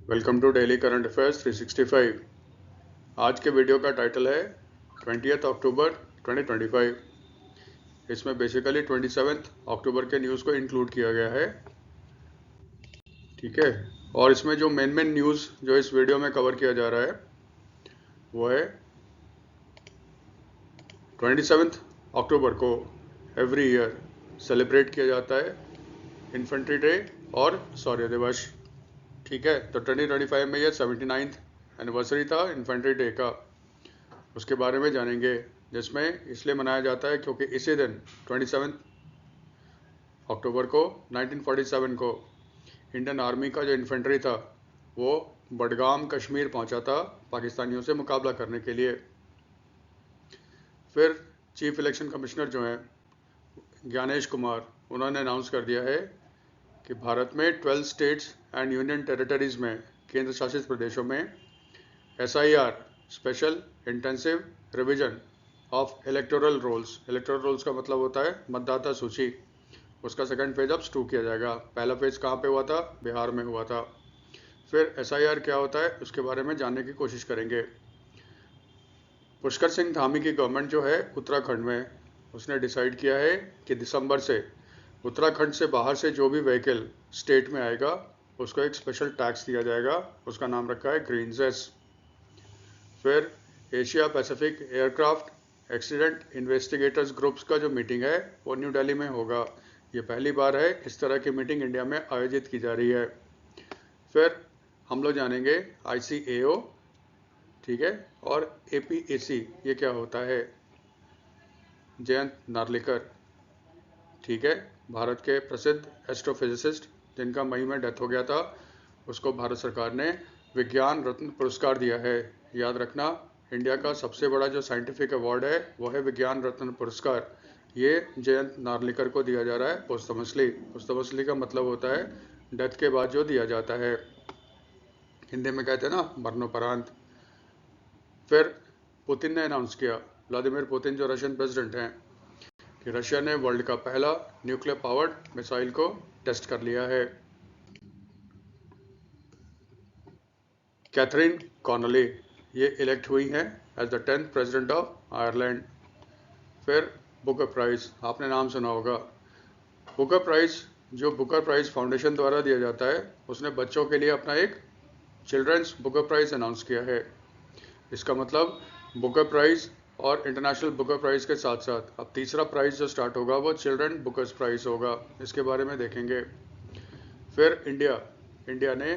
Welcome to daily current affairs 365। आज के video का टाइटल है 20 अक्टूबर 2025। इसमें बेसिकली 27 अक्टूबर के न्यूज़ को इंक्लूड किया गया है, ठीक है। और इसमें जो मेन न्यूज़ जो इस वीडियो में कवर किया जा रहा है वो है 27 अक्टूबर को एवरी ईयर सेलिब्रेट किया जाता है इन्फेंट्री डे और शौर्य दिवस, ठीक है। तो 2025 में ये 79th एनिवर्सरी था इन्फेंट्री डे का, उसके बारे में जानेंगे। जिसमें इसलिए मनाया जाता है क्योंकि इसी दिन 27 अक्टूबर को 1947 को इंडियन आर्मी का जो इन्फेंट्री था वो बडगाम कश्मीर पहुंचा था पाकिस्तानियों से मुकाबला करने के लिए। फिर चीफ इलेक्शन कमिश्नर जो हैं ज्ञानेश कुमार, उन्होंने अनाउंस कर दिया है कि भारत में 12 स्टेट्स एंड यूनियन टेरिटरीज़ में, केंद्र शासित प्रदेशों में SIR special intensive revision of electoral rolls का मतलब होता है मतदाता सूची। उसका सेकंड फेज अब शुरू किया जाएगा। पहला फेज कहाँ पे हुआ था? बिहार में हुआ था। फिर SIR क्या होता है उसके बारे में जानने की कोशिश करेंगे। पुष्कर सिंह धामी की गवर्नमेंट जो है उत्तराखंड में, उसने डिसाइड किया है कि दिसंबर से उत्तराखंड से बाहर से जो भी व्हीकल स्टेट में आएगा उसको एक स्पेशल टैक्स दिया जाएगा, उसका नाम रखा है ग्रीन सेस। फिर Asia Pacific aircraft accident investigators groups का जो मीटिंग है वो न्यू दिल्ली में होगा। ये पहली बार है इस तरह की मीटिंग इंडिया में आयोजित की जा रही है। फिर हम लोग जानेंगे ICAO, ठीक है, और APAC ये क्या होता है। जयंत नार्लिकर, ठीक है, भारत के प्रसिद्ध एस्ट्रोफिजिसिस्ट जिनका मई में डेथ हो गया था, उसको भारत सरकार ने विज्ञान रत्न पुरस्कार दिया है। याद रखना, इंडिया का सबसे बड़ा जो साइंटिफिक अवार्ड है वो है विज्ञान रत्न पुरस्कार। ये जयंत नार्लिकर को दिया जा रहा है पोस्टमसली। पोस्टमसली का मतलब होता है डेथ के बाद जो दिया जाता है, हिंदी में कहते हैं ना मरणोपरांत। फिर पुतिन ने अनाउंस किया, व्लादिमीर पुतिन जो रशियन प्रेसिडेंट हैं, कि रशिया ने वर्ल्ड का पहला न्यूक्लियर पावर्ड मिसाइल को टेस्ट कर लिया है। कैथरीन कॉनली ये इलेक्ट हुई हैं as the 10th president of Ireland. फिर बुकर प्राइज़, आपने नाम सुना होगा। बुकर प्राइज़ जो बुकर प्राइज़ फाउंडेशन द्वारा दिया जाता है, उसने बच्चों के लिए अपना एक चिल्ड्रंस बुकर प्राइज़ अनाउंस किया है। इसका मतलब बुकर प्राइज़ और इंटरनेशनल बुकर प्राइज़ के साथ साथ अब तीसरा प्राइज़ जो स्टार्ट होगा वो चिल्ड्रन बुकर्स प्राइज़ होगा। इसके बारे में देखेंगे। फिर इंडिया ने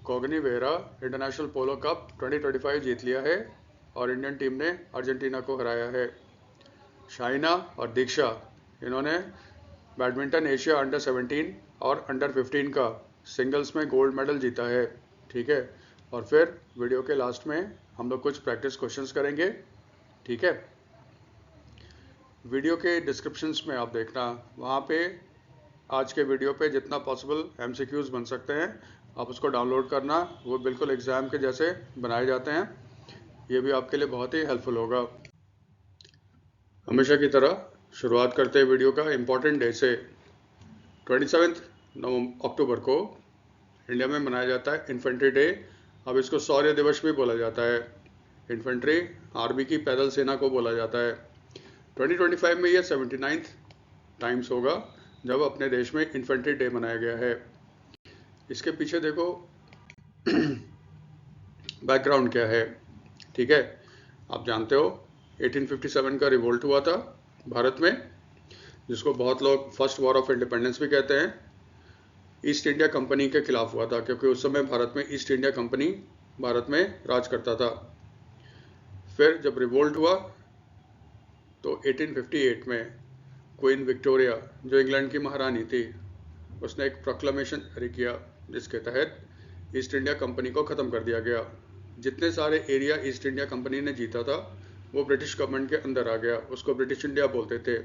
कोगनी वेरा इंटरनेशनल पोलो कप 2025 जीत लिया है और इंडियन टीम ने अर्जेंटीना को हराया है। शाइना और दीक्षा, इन्होंने बैडमिंटन एशिया अंडर 17 और अंडर 15 का सिंगल्स में गोल्ड मेडल जीता है, ठीक है। और फिर वीडियो के लास्ट में हम लोग कुछ प्रैक्टिस क्वेश्चंस करेंगे, ठीक है। वीडियो के डिस्क्रिप्शंस में आप देखना, वहाँ पे आज के वीडियो पे जितना पॉसिबल MCQs बन सकते हैं आप उसको डाउनलोड करना। वो बिल्कुल एग्ज़ाम के जैसे बनाए जाते हैं। ये भी आपके लिए बहुत ही हेल्पफुल होगा। हमेशा की तरह शुरुआत करते हैं वीडियो का इम्पोर्टेंट डे से। 27 अक्टूबर को इंडिया में मनाया जाता है इन्फेंट्री डे। अब इसको शौर्य दिवस भी बोला जाता है। इन्फेंट्री आर्मी की पैदल सेना को बोला जाता है। 2025 में यह 79th टाइम्स होगा जब अपने देश में इन्फेंट्री डे मनाया गया है। इसके पीछे देखो बैकग्राउंड क्या है, ठीक है। आप जानते हो 1857 का रिवोल्ट हुआ था भारत में, जिसको बहुत लोग फर्स्ट वॉर ऑफ इंडिपेंडेंस भी कहते हैं। ईस्ट इंडिया कंपनी के खिलाफ हुआ था क्योंकि उस समय भारत में ईस्ट इंडिया कंपनी भारत में राज करता था। फिर जब रिवोल्ट हुआ तो 1858 में क्वीन विक्टोरिया जो इंग्लैंड की महारानी थी, उसने एक प्रोक्लेमेशन जारी किया जिसके तहत ईस्ट इंडिया कंपनी को ख़त्म कर दिया गया। जितने सारे एरिया ईस्ट इंडिया कंपनी ने जीता था वो ब्रिटिश गवर्नमेंट के अंदर आ गया, उसको ब्रिटिश इंडिया बोलते थे।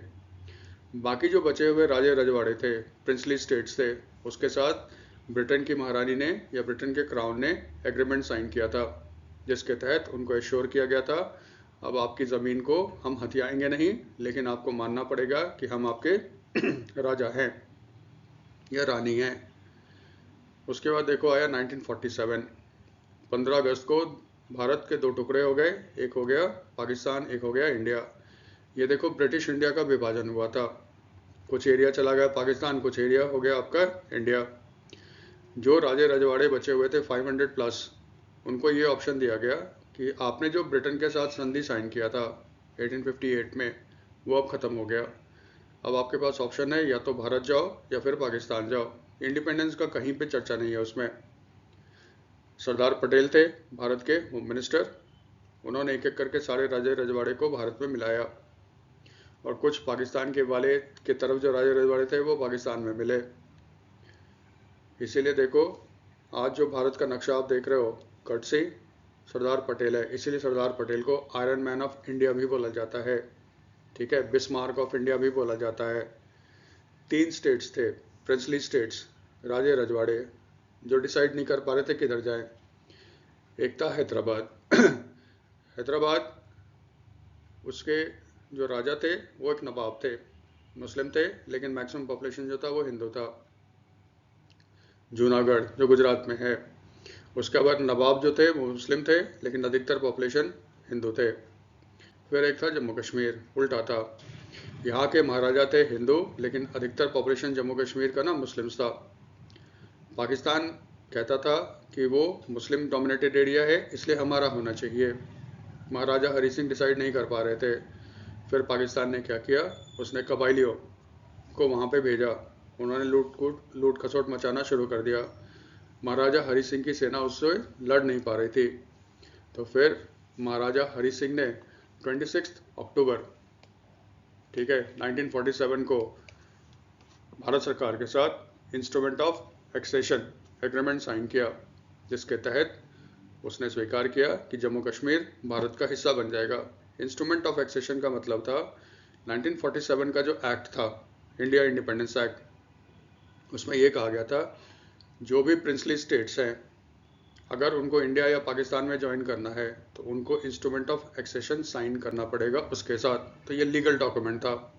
बाकी जो बचे हुए राजे रजवाड़े थे, प्रिंसली स्टेट्स थे, उसके साथ ब्रिटेन की महारानी ने या ब्रिटेन के क्राउन ने एग्रीमेंट साइन किया था, जिसके तहत उनको एश्योर किया गया था अब आपकी ज़मीन को हम हथियाएंगे नहीं, लेकिन आपको मानना पड़ेगा कि हम आपके राजा हैं या रानी हैं। उसके बाद देखो आया 1947, 15 अगस्त को भारत के दो टुकड़े हो गए, एक हो गया पाकिस्तान, एक हो गया इंडिया। ये देखो ब्रिटिश इंडिया का विभाजन हुआ था, कुछ एरिया चला गया पाकिस्तान, कुछ एरिया हो गया आपका इंडिया। जो राजे रजवाड़े बचे हुए थे 500 प्लस, उनको ये ऑप्शन दिया गया कि आपने जो ब्रिटेन के साथ संधि साइन किया था 1858 में, वो अब ख़त्म हो गया। अब आपके पास ऑप्शन है या तो भारत जाओ या फिर पाकिस्तान जाओ। इंडिपेंडेंस का कहीं पे चर्चा नहीं है उसमें। सरदार पटेल थे भारत के होम मिनिस्टर, उन्होंने एक एक करके सारे राजे रजवाड़े को भारत में मिलाया, और कुछ पाकिस्तान के वाले के तरफ जो राजे रजवाड़े थे वो पाकिस्तान में मिले। इसीलिए देखो आज जो भारत का नक्शा आप देख रहे हो, कर्टसी सरदार पटेल है, इसीलिए सरदार पटेल को आयरन मैन ऑफ इंडिया भी बोला जाता है, ठीक है, बिस्मार्क ऑफ इंडिया भी बोला जाता है। 3 स्टेट्स थे, प्रिंसली स्टेट्स, राजे रजवाड़े, जो डिसाइड नहीं कर पा रहे थे किधर जाएं। एक था हैदराबाद हैदराबाद, उसके जो राजा थे वो एक नवाब थे, मुस्लिम थे, लेकिन मैक्सिमम पॉपुलेशन जो था वो हिंदू था। जूनागढ़ जो गुजरात में है, उसके बाद नवाब जो थे वो मुस्लिम थे, लेकिन अधिकतर पॉपुलेशन हिंदू थे। फिर एक था जम्मू कश्मीर, उल्टा था, यहाँ के महाराजा थे हिंदू, लेकिन अधिकतर पॉपुलेशन जम्मू कश्मीर का ना मुस्लिम्स था। पाकिस्तान कहता था कि वो मुस्लिम डोमिनेटेड एरिया है, इसलिए हमारा होना चाहिए। महाराजा हरी सिंह डिसाइड नहीं कर पा रहे थे। फिर पाकिस्तान ने क्या किया, उसने कबाइलियों को वहाँ पे भेजा, उन्होंने लूट खसोट मचाना शुरू कर दिया। महाराजा हरी सिंह की सेना उससे लड़ नहीं पा रही थी, तो फिर महाराजा हरी सिंह ने 26 अक्टूबर, ठीक है, 1947 को भारत सरकार के साथ instrument of accession agreement sign किया, जिसके तहत उसने स्वीकार किया कि जम्मू कश्मीर भारत का हिस्सा बन जाएगा। इंस्ट्रूमेंट ऑफ एक्सेशन का मतलब था 1947 का जो एक्ट था, इंडिया इंडिपेंडेंस एक्ट, उसमें यह कहा गया था जो भी प्रिंसली स्टेट्स हैं, अगर उनको इंडिया या पाकिस्तान में ज्वाइन करना है तो उनको इंस्ट्रूमेंट ऑफ एक्सेशन साइन करना पड़ेगा उसके साथ। तो ये लीगल डॉक्यूमेंट था।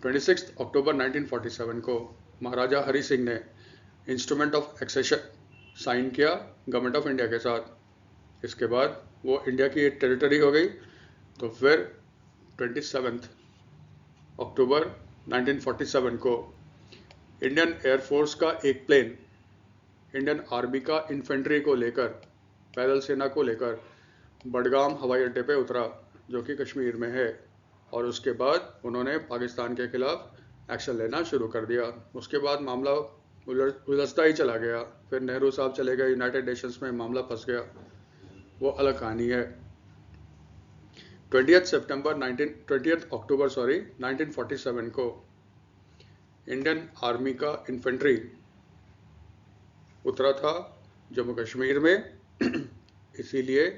26 अक्टूबर 1947 को महाराजा हरी सिंह ने इंस्ट्रूमेंट ऑफ एक्सेशन साइन किया गवर्नमेंट ऑफ इंडिया के साथ। इसके बाद वो इंडिया की एक टेरिटरी हो गई। तो फिर 27 अक्टूबर 1947 को इंडियन एयरफोर्स का एक प्लेन इंडियन आर्मी का इन्फेंट्री को लेकर, पैदल सेना को लेकर बडगाम हवाई अड्डे पे उतरा, जो कि कश्मीर में है, और उसके बाद उन्होंने पाकिस्तान के खिलाफ एक्शन लेना शुरू कर दिया। उसके बाद मामला उलझता ही चला गया। फिर नेहरू साहब चले गए यूनाइटेड नेशंस में, मामला फंस गया, वो अलग कहानी है। 20 अक्टूबर 1947 को इंडियन आर्मी का इन्फेंट्री उतरा था जम्मू कश्मीर में इसीलिए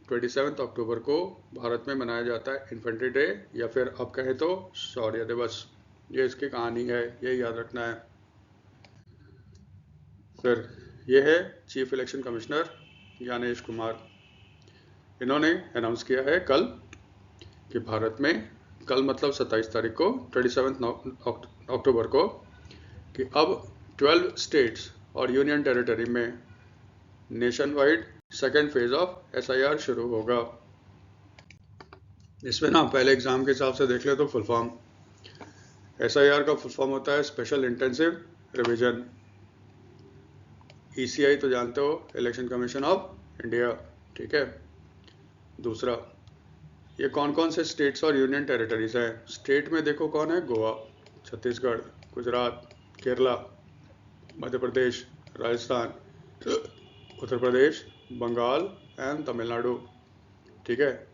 27 अक्टूबर को भारत में मनाया जाता है इन्फेंट्री डे, या फिर आप कहें तो शौर्य दिवस। ये इसकी कहानी है, ये याद रखना है। फिर ये है chief election commissioner Gyanesh Kumar. इन्होंने अनाउंस किया है कल कि भारत में, कल मतलब 27 तारीख को, 27 अक्टूबर को, कि अब 12 स्टेट्स और यूनियन टेरिटरी में nation wide second phase of SIR शुरू होगा। इसमें ना पहले एग्जाम के हिसाब से देख ले तो फुल फॉर्म, SIR का फुल फॉर्म होता है स्पेशल इंटेंसिव रिवीजन। ECI तो जानते हो, इलेक्शन कमीशन ऑफ इंडिया, ठीक है। दूसरा, ये कौन कौन से स्टेट्स और यूनियन टेरिटरीज हैं। स्टेट में देखो कौन है, गोवा, छत्तीसगढ़, गुजरात, केरला, मध्य प्रदेश, राजस्थान, उत्तर प्रदेश, बंगाल एंड तमिलनाडु, ठीक है।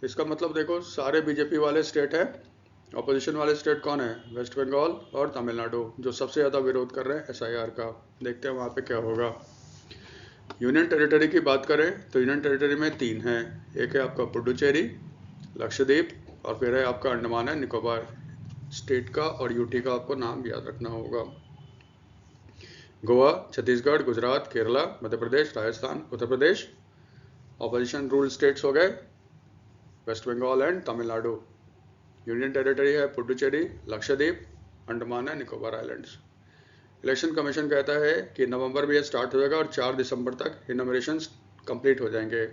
इसका मतलब देखो सारे बीजेपी वाले स्टेट हैं। ऑपोजिशन वाले स्टेट कौन है, वेस्ट बंगाल और तमिलनाडु, जो सबसे ज़्यादा विरोध कर रहे हैं SIR का। देखते हैं वहाँ पे क्या होगा। यूनियन टेरिटरी की बात करें तो यूनियन टेरिटरी में 3 हैं। एक है आपका पुडुचेरी, लक्षद्वीप, और फिर है आपका अंडमान एंड निकोबार। स्टेट का और UT का आपको नाम याद रखना होगा। Goa, Chhattisgarh, Gujarat, Kerala, Madhya Pradesh, Rajasthan, Uttar Pradesh. Opposition rule states हो गए West Bengal and Tamil Nadu. Union territory है Puducherry, Lakshadweep, Andaman and Nicobar islands. Election commission कहता है कि नवंबर में ये स्टार्ट हो जाएगा और 4 दिसंबर तक इनॉमिनेशन कंप्लीट हो जाएंगे।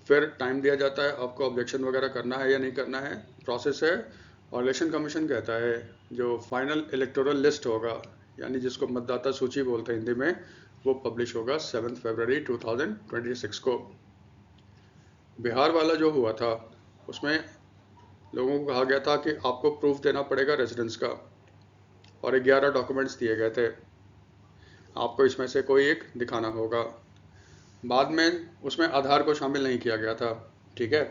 फिर टाइम दिया जाता है आपको ऑब्जेक्शन वगैरह करना है या नहीं करना है, प्रोसेस है। और इलेक्शन कमीशन कहता है जो फाइनल इलेक्टोरल लिस्ट होगा, यानी जिसको मतदाता सूची बोलते हैं हिंदी में, वो पब्लिश होगा 7 फरवरी 2026 को। बिहार वाला जो हुआ था उसमें लोगों को कहा गया था कि आपको प्रूफ देना पड़ेगा रेजिडेंस का, और 11 डॉक्यूमेंट्स दिए गए थे, आपको इसमें से कोई एक दिखाना होगा। बाद में उसमें आधार को शामिल नहीं किया गया था, ठीक है।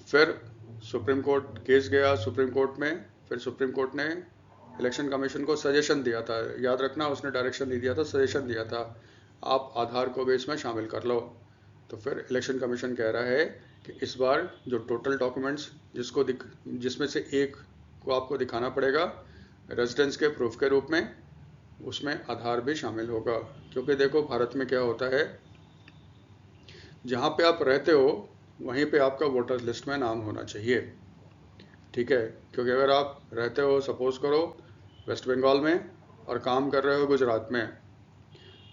फिर सुप्रीम कोर्ट केस गया सुप्रीम कोर्ट में, फिर सुप्रीम कोर्ट ने इलेक्शन कमीशन को सजेशन दिया था, याद रखना उसने डायरेक्शन नहीं दिया था, सजेशन दिया था, आप आधार को भी इसमें शामिल कर लो। तो फिर इलेक्शन कमीशन कह रहा है कि इस बार जो टोटल डॉक्यूमेंट्स जिसमें से एक को आपको दिखाना पड़ेगा रेजिडेंस के प्रूफ के रूप में, उसमें आधार भी शामिल होगा। क्योंकि देखो भारत में क्या होता है, जहाँ पे आप रहते हो वहीं पे आपका वोटर लिस्ट में नाम होना चाहिए, ठीक है। क्योंकि अगर आप रहते हो सपोज करो वेस्ट बंगाल में और काम कर रहे हो गुजरात में,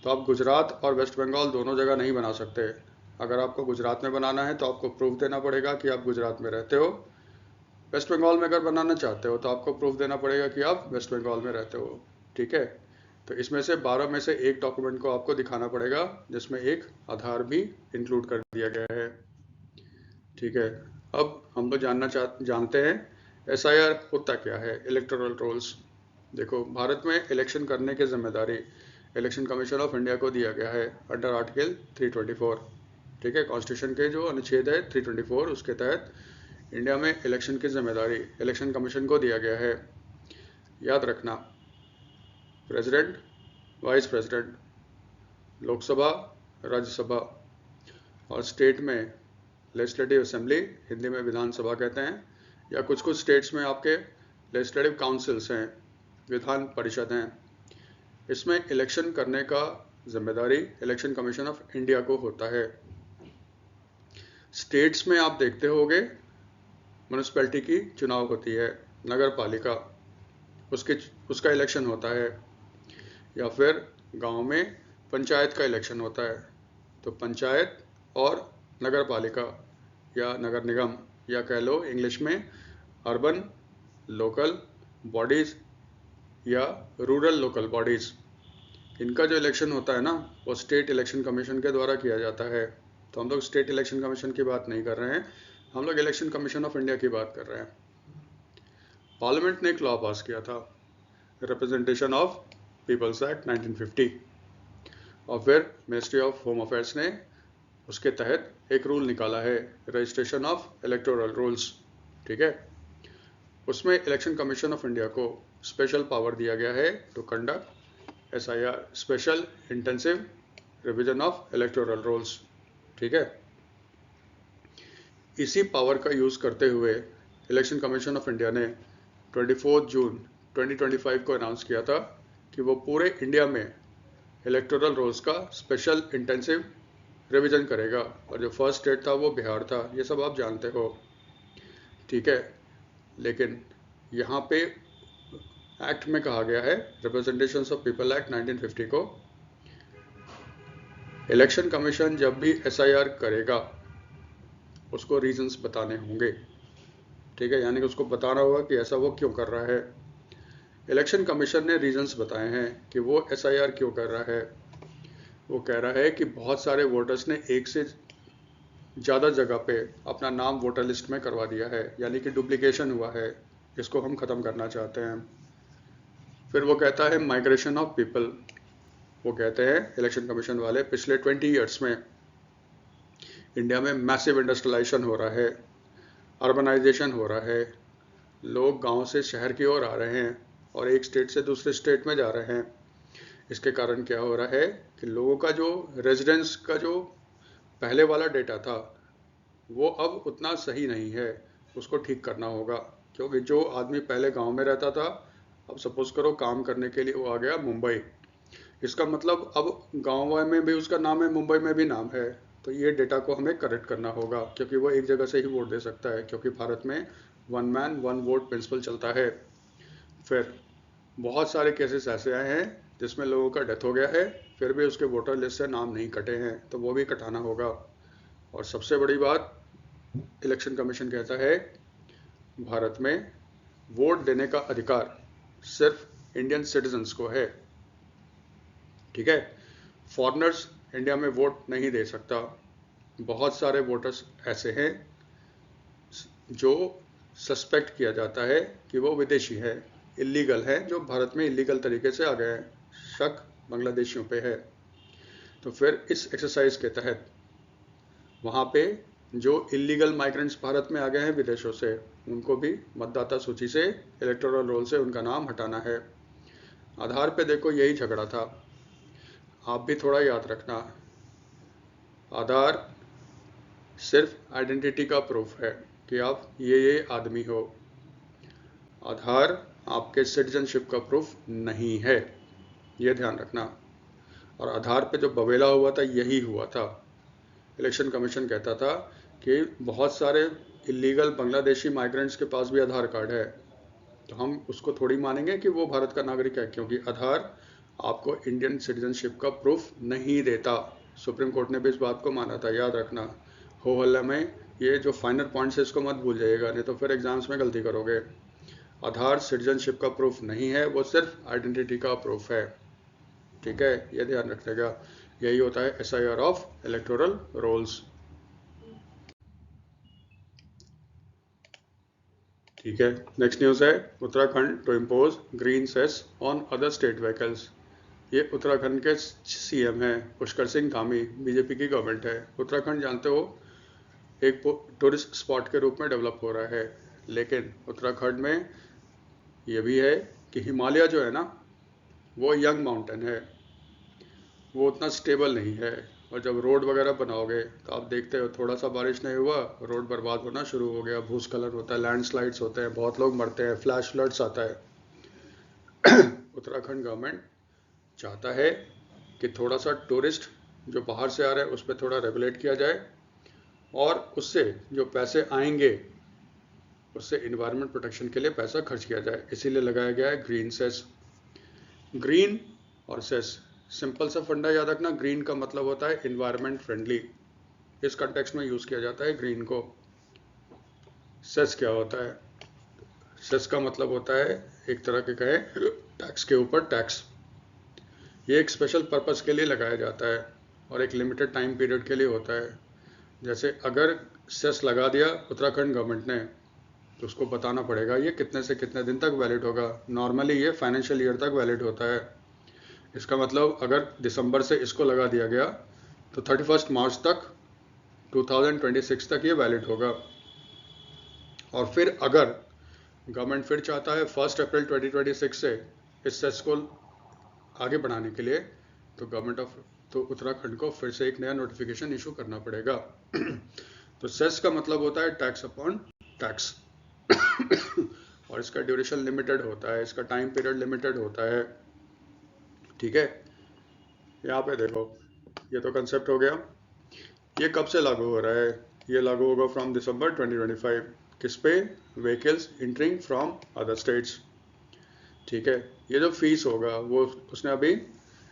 तो आप गुजरात और वेस्ट बंगाल दोनों जगह नहीं बना सकते। अगर आपको गुजरात में बनाना है तो आपको प्रूफ देना पड़ेगा कि आप गुजरात में रहते हो। वेस्ट बंगाल में अगर बनाना चाहते हो तो आपको प्रूफ देना पड़ेगा कि आप वेस्ट बंगाल में रहते हो, ठीक है। तो इसमें से 12 में से एक डॉक्यूमेंट को आपको दिखाना पड़ेगा, जिसमें एक आधार भी इंक्लूड कर दिया गया है, ठीक है। अब हम लोग जानते हैं SIR होता क्या है, इलेक्टोरल रोल्स। देखो भारत में इलेक्शन करने की जिम्मेदारी इलेक्शन कमीशन ऑफ इंडिया को दिया गया है अंडर आर्टिकल 324, ठीक है। कॉन्स्टिट्यूशन के जो अनुच्छेद है 324, उसके तहत इंडिया में इलेक्शन की जिम्मेदारी इलेक्शन कमीशन को दिया गया है। याद रखना, president, vice president, Lok Sabha, Rajya Sabha, और स्टेट में लेजिस्लेटिव असेंबली, हिंदी में विधानसभा कहते हैं, या कुछ कुछ स्टेट्स में आपके लेजिस्लेटिव काउंसिल्स हैं, विधान परिषद हैं। इसमें इलेक्शन करने का जिम्मेदारी इलेक्शन कमीशन ऑफ इंडिया को होता है। स्टेट्स में आप देखते होंगे म्यूनिसिपैलिटी की चुनाव होती है, नगर पालिका, उसका इलेक्शन होता है, या फिर गांव में पंचायत का इलेक्शन होता है। तो पंचायत और नगर पालिका या नगर निगम, या कह लो इंग्लिश में अर्बन लोकल बॉडीज़ या रूरल लोकल बॉडीज़, इनका जो इलेक्शन होता है ना, वो स्टेट इलेक्शन कमीशन के द्वारा किया जाता है। तो हम लोग स्टेट इलेक्शन कमीशन की बात नहीं कर रहे हैं, हम लोग इलेक्शन कमीशन ऑफ इंडिया की बात कर रहे हैं। पार्लियामेंट ने एक लॉ पास किया था, रिप्रेजेंटेशन ऑफ पीपल्स एक्ट 1950, और फिर मिनिस्ट्री ऑफ होम अफेयर्स ने उसके तहत एक रूल निकाला है, रजिस्ट्रेशन ऑफ इलेक्टोरल रूल्स, ठीक है। उसमें इलेक्शन कमीशन ऑफ इंडिया को स्पेशल पावर दिया गया है to conduct SIR, special intensive revision of electoral rules, ठीक है। इसी पावर का यूज़ करते हुए इलेक्शन कमीशन ऑफ इंडिया ने 24 जून 2025 को अनाउंस किया था कि वो पूरे इंडिया में इलेक्टोरल रूल्स का स्पेशल इंटेंसिव रिवीजन करेगा, और जो फर्स्ट स्टेट था वो बिहार था, ये सब आप जानते हो, ठीक है। लेकिन यहाँ पे एक्ट में कहा गया है, रिप्रेजेंटेशंस ऑफ पीपल एक्ट 1950 को, इलेक्शन कमीशन जब भी SIR करेगा उसको रीजंस बताने होंगे, ठीक है। यानी कि उसको बताना होगा कि ऐसा वो क्यों कर रहा है। इलेक्शन कमीशन ने रीजंस बताए हैं कि वो SIR क्यों कर रहा है। वो कह रहा है कि बहुत सारे वोटर्स ने एक से ज़्यादा जगह पे अपना नाम वोटर लिस्ट में करवा दिया है, यानी कि डुप्लीकेशन हुआ है, इसको हम ख़त्म करना चाहते हैं। फिर वो कहता है माइग्रेशन ऑफ पीपल। वो कहते हैं इलेक्शन कमीशन वाले, पिछले 20 ईयर्स में इंडिया में मैसिव इंडस्ट्रियलाइजेशन हो रहा है, अर्बनाइजेशन हो रहा है, लोग गांव से शहर की ओर आ रहे हैं और एक स्टेट से दूसरे स्टेट में जा रहे हैं। इसके कारण क्या हो रहा है कि लोगों का जो रेजिडेंस का जो पहले वाला डेटा था वो अब उतना सही नहीं है, उसको ठीक करना होगा। क्योंकि जो आदमी पहले गांव में रहता था, अब सपोज करो काम करने के लिए वो आ गया मुंबई, इसका मतलब अब गांव में भी उसका नाम है, मुंबई में भी नाम है। तो ये डेटा को हमें करेक्ट करना होगा, क्योंकि वो एक जगह से ही वोट दे सकता है, क्योंकि भारत में 1 मैन 1 वोट प्रिंसिपल चलता है। फिर बहुत सारे केसेस ऐसे आए हैं जिसमें लोगों का डेथ हो गया है फिर भी उसके वोटर लिस्ट से नाम नहीं कटे हैं, तो वो भी कटाना होगा। और सबसे बड़ी बात, इलेक्शन कमीशन कहता है भारत में वोट देने का अधिकार सिर्फ इंडियन सिटीजन्स को है, ठीक है। फॉरेनर्स इंडिया में वोट नहीं दे सकता। बहुत सारे वोटर्स ऐसे हैं जो सस्पेक्ट किया जाता है कि वो विदेशी है, इलीगल है, जो भारत में इलीगल तरीके से आ गए हैं, शक बांग्लादेशियों पे है। तो फिर इस एक्सरसाइज के तहत वहाँ पे जो इलीगल माइग्रेंट्स भारत में आ गए हैं विदेशों से, उनको भी मतदाता सूची से, इलेक्टोरल रोल से उनका नाम हटाना है। आधार पे देखो यही झगड़ा था, आप भी थोड़ा याद रखना। आधार सिर्फ आइडेंटिटी का प्रूफ है कि आप ये आदमी हो। आधार आपके सिटीजनशिप का प्रूफ नहीं है, ये ध्यान रखना। और आधार पे जो बवेला हुआ था यही हुआ था। इलेक्शन कमीशन कहता था कि बहुत सारे इलीगल बांग्लादेशी माइग्रेंट्स के पास भी आधार कार्ड है, तो हम उसको थोड़ी मानेंगे कि वो भारत का नागरिक है, क्योंकि आधार आपको इंडियन सिटीजनशिप का प्रूफ नहीं देता। सुप्रीम कोर्ट ने भी इस बात को माना था, याद रखना। हो हल्ला में ये जो फाइनल पॉइंट्स है इसको मत भूल जाइएगा, नहीं तो फिर एग्जाम्स में गलती करोगे। आधार सिटीजनशिप का प्रूफ नहीं है, वो सिर्फ आइडेंटिटी का प्रूफ है, ठीक है, ये ध्यान रखिएगा। यही होता है SIR ऑफ इलेक्टोरल रोल्स, ठीक है। नेक्स्ट न्यूज़ है Uttarakhand to impose green cess on other state vehicles. ये उत्तराखंड के CM हैं पुष्कर सिंह धामी, BJP की गवर्नमेंट है। उत्तराखंड जानते हो एक टूरिस्ट स्पॉट के रूप में डेवलप हो रहा है, लेकिन उत्तराखंड में ये भी है कि हिमालय जो है ना, वो यंग माउंटेन है, वो उतना स्टेबल नहीं है। और जब रोड वगैरह बनाओगे तो आप देखते हो थोड़ा सा बारिश नहीं हुआ, रोड बर्बाद होना शुरू हो गया, भूस्खलन होता है, लैंडस्लाइड्स होते हैं, बहुत लोग मरते हैं, फ्लैश फ्लड्स आता है। उत्तराखंड गवर्नमेंट चाहता है कि थोड़ा सा टूरिस्ट जो बाहर से आ रहे हैं उस पर थोड़ा रेगुलेट किया जाए, और उससे जो पैसे आएंगे उससे इन्वायरमेंट प्रोटेक्शन के लिए पैसा खर्च किया जाए, इसीलिए लगाया गया है ग्रीन सेस। ग्रीन और सेस, सिंपल सा फंडा याद रखना, ग्रीन का मतलब होता है इन्वायरमेंट फ्रेंडली, इस कंटेक्स्ट में यूज किया जाता है ग्रीन को। सेस क्या होता है? सेस का मतलब होता है एक तरह के कहें टैक्स के ऊपर टैक्स। ये एक स्पेशल पर्पस के लिए लगाया जाता है और एक लिमिटेड टाइम पीरियड के लिए होता है। जैसे अगर सेस लगा दिया उत्तराखंड गवर्नमेंट ने, तो उसको बताना पड़ेगा ये कितने से कितने दिन तक वैलिड होगा। नॉर्मली ये फाइनेंशियल ईयर तक वैलिड होता है। इसका मतलब अगर दिसंबर से इसको लगा दिया गया तो 31 मार्च तक 2026 तक ये वैलिड होगा। और फिर अगर गवर्नमेंट फिर चाहता है 1 अप्रैल 2026 से इस सेस को आगे बढ़ाने के लिए, तो उत्तराखंड को फिर से एक नया नोटिफिकेशन इशू करना पड़ेगा। तो सेस का मतलब होता है टैक्स अपॉन टैक्स। और इसका ड्यूरेशन लिमिटेड होता है, इसका टाइम पीरियड लिमिटेड होता है, ठीक है। यहाँ पे देखो, ये तो कंसेप्ट हो गया। ये कब से लागू हो रहा है? ये लागू होगा फ्रॉम दिसंबर 2025। किस पे? Vehicles entering from other states, ठीक है। ये जो फीस होगा वो उसने अभी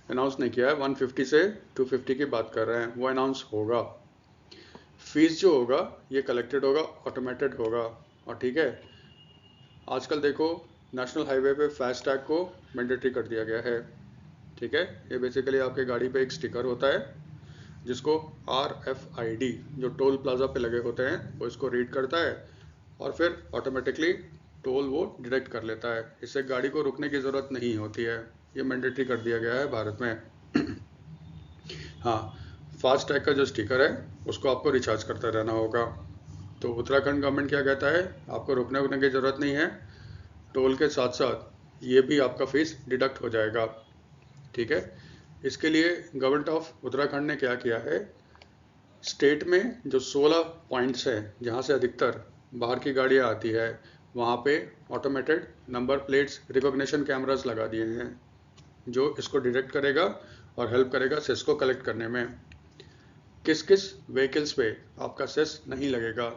अनाउंस नहीं किया है, 150 से 250 की बात कर रहे हैं, वो अनाउंस होगा। फीस जो होगा ये कलेक्टेड होगा, ऑटोमेटेड होगा। और ठीक है, आजकल देखो नेशनल हाईवे पे फास्ट टैग को मैंडेटरी कर दिया गया है, ठीक है। ये बेसिकली आपके गाड़ी पे एक स्टिकर होता है जिसको RFID जो टोल प्लाजा पे लगे होते हैं वो इसको रीड करता है और फिर ऑटोमेटिकली टोल वो डिडक्ट कर लेता है। इससे गाड़ी को रुकने की ज़रूरत नहीं होती है, ये मैंडेटरी कर दिया गया है भारत में। हाँ, फास्ट टैग का जो स्टिकर है उसको आपको रिचार्ज करता रहना होगा। तो उत्तराखंड गवर्नमेंट क्या कहता है, आपको रुकने उकने की ज़रूरत नहीं है, टोल के साथ साथ ये भी आपका फीस डिडक्ट हो जाएगा, ठीक है। इसके लिए गवर्नमेंट ऑफ उत्तराखंड ने क्या किया है, स्टेट में जो 16 पॉइंट्स हैं जहाँ से अधिकतर बाहर की गाड़ियाँ आती है वहाँ पे automated number plates recognition cameras लगा दिए हैं जो इसको डिटेक्ट करेगा और हेल्प करेगा सेस को कलेक्ट करने में। किस किस व्हीकल्स पे आपका सेस नहीं लगेगा?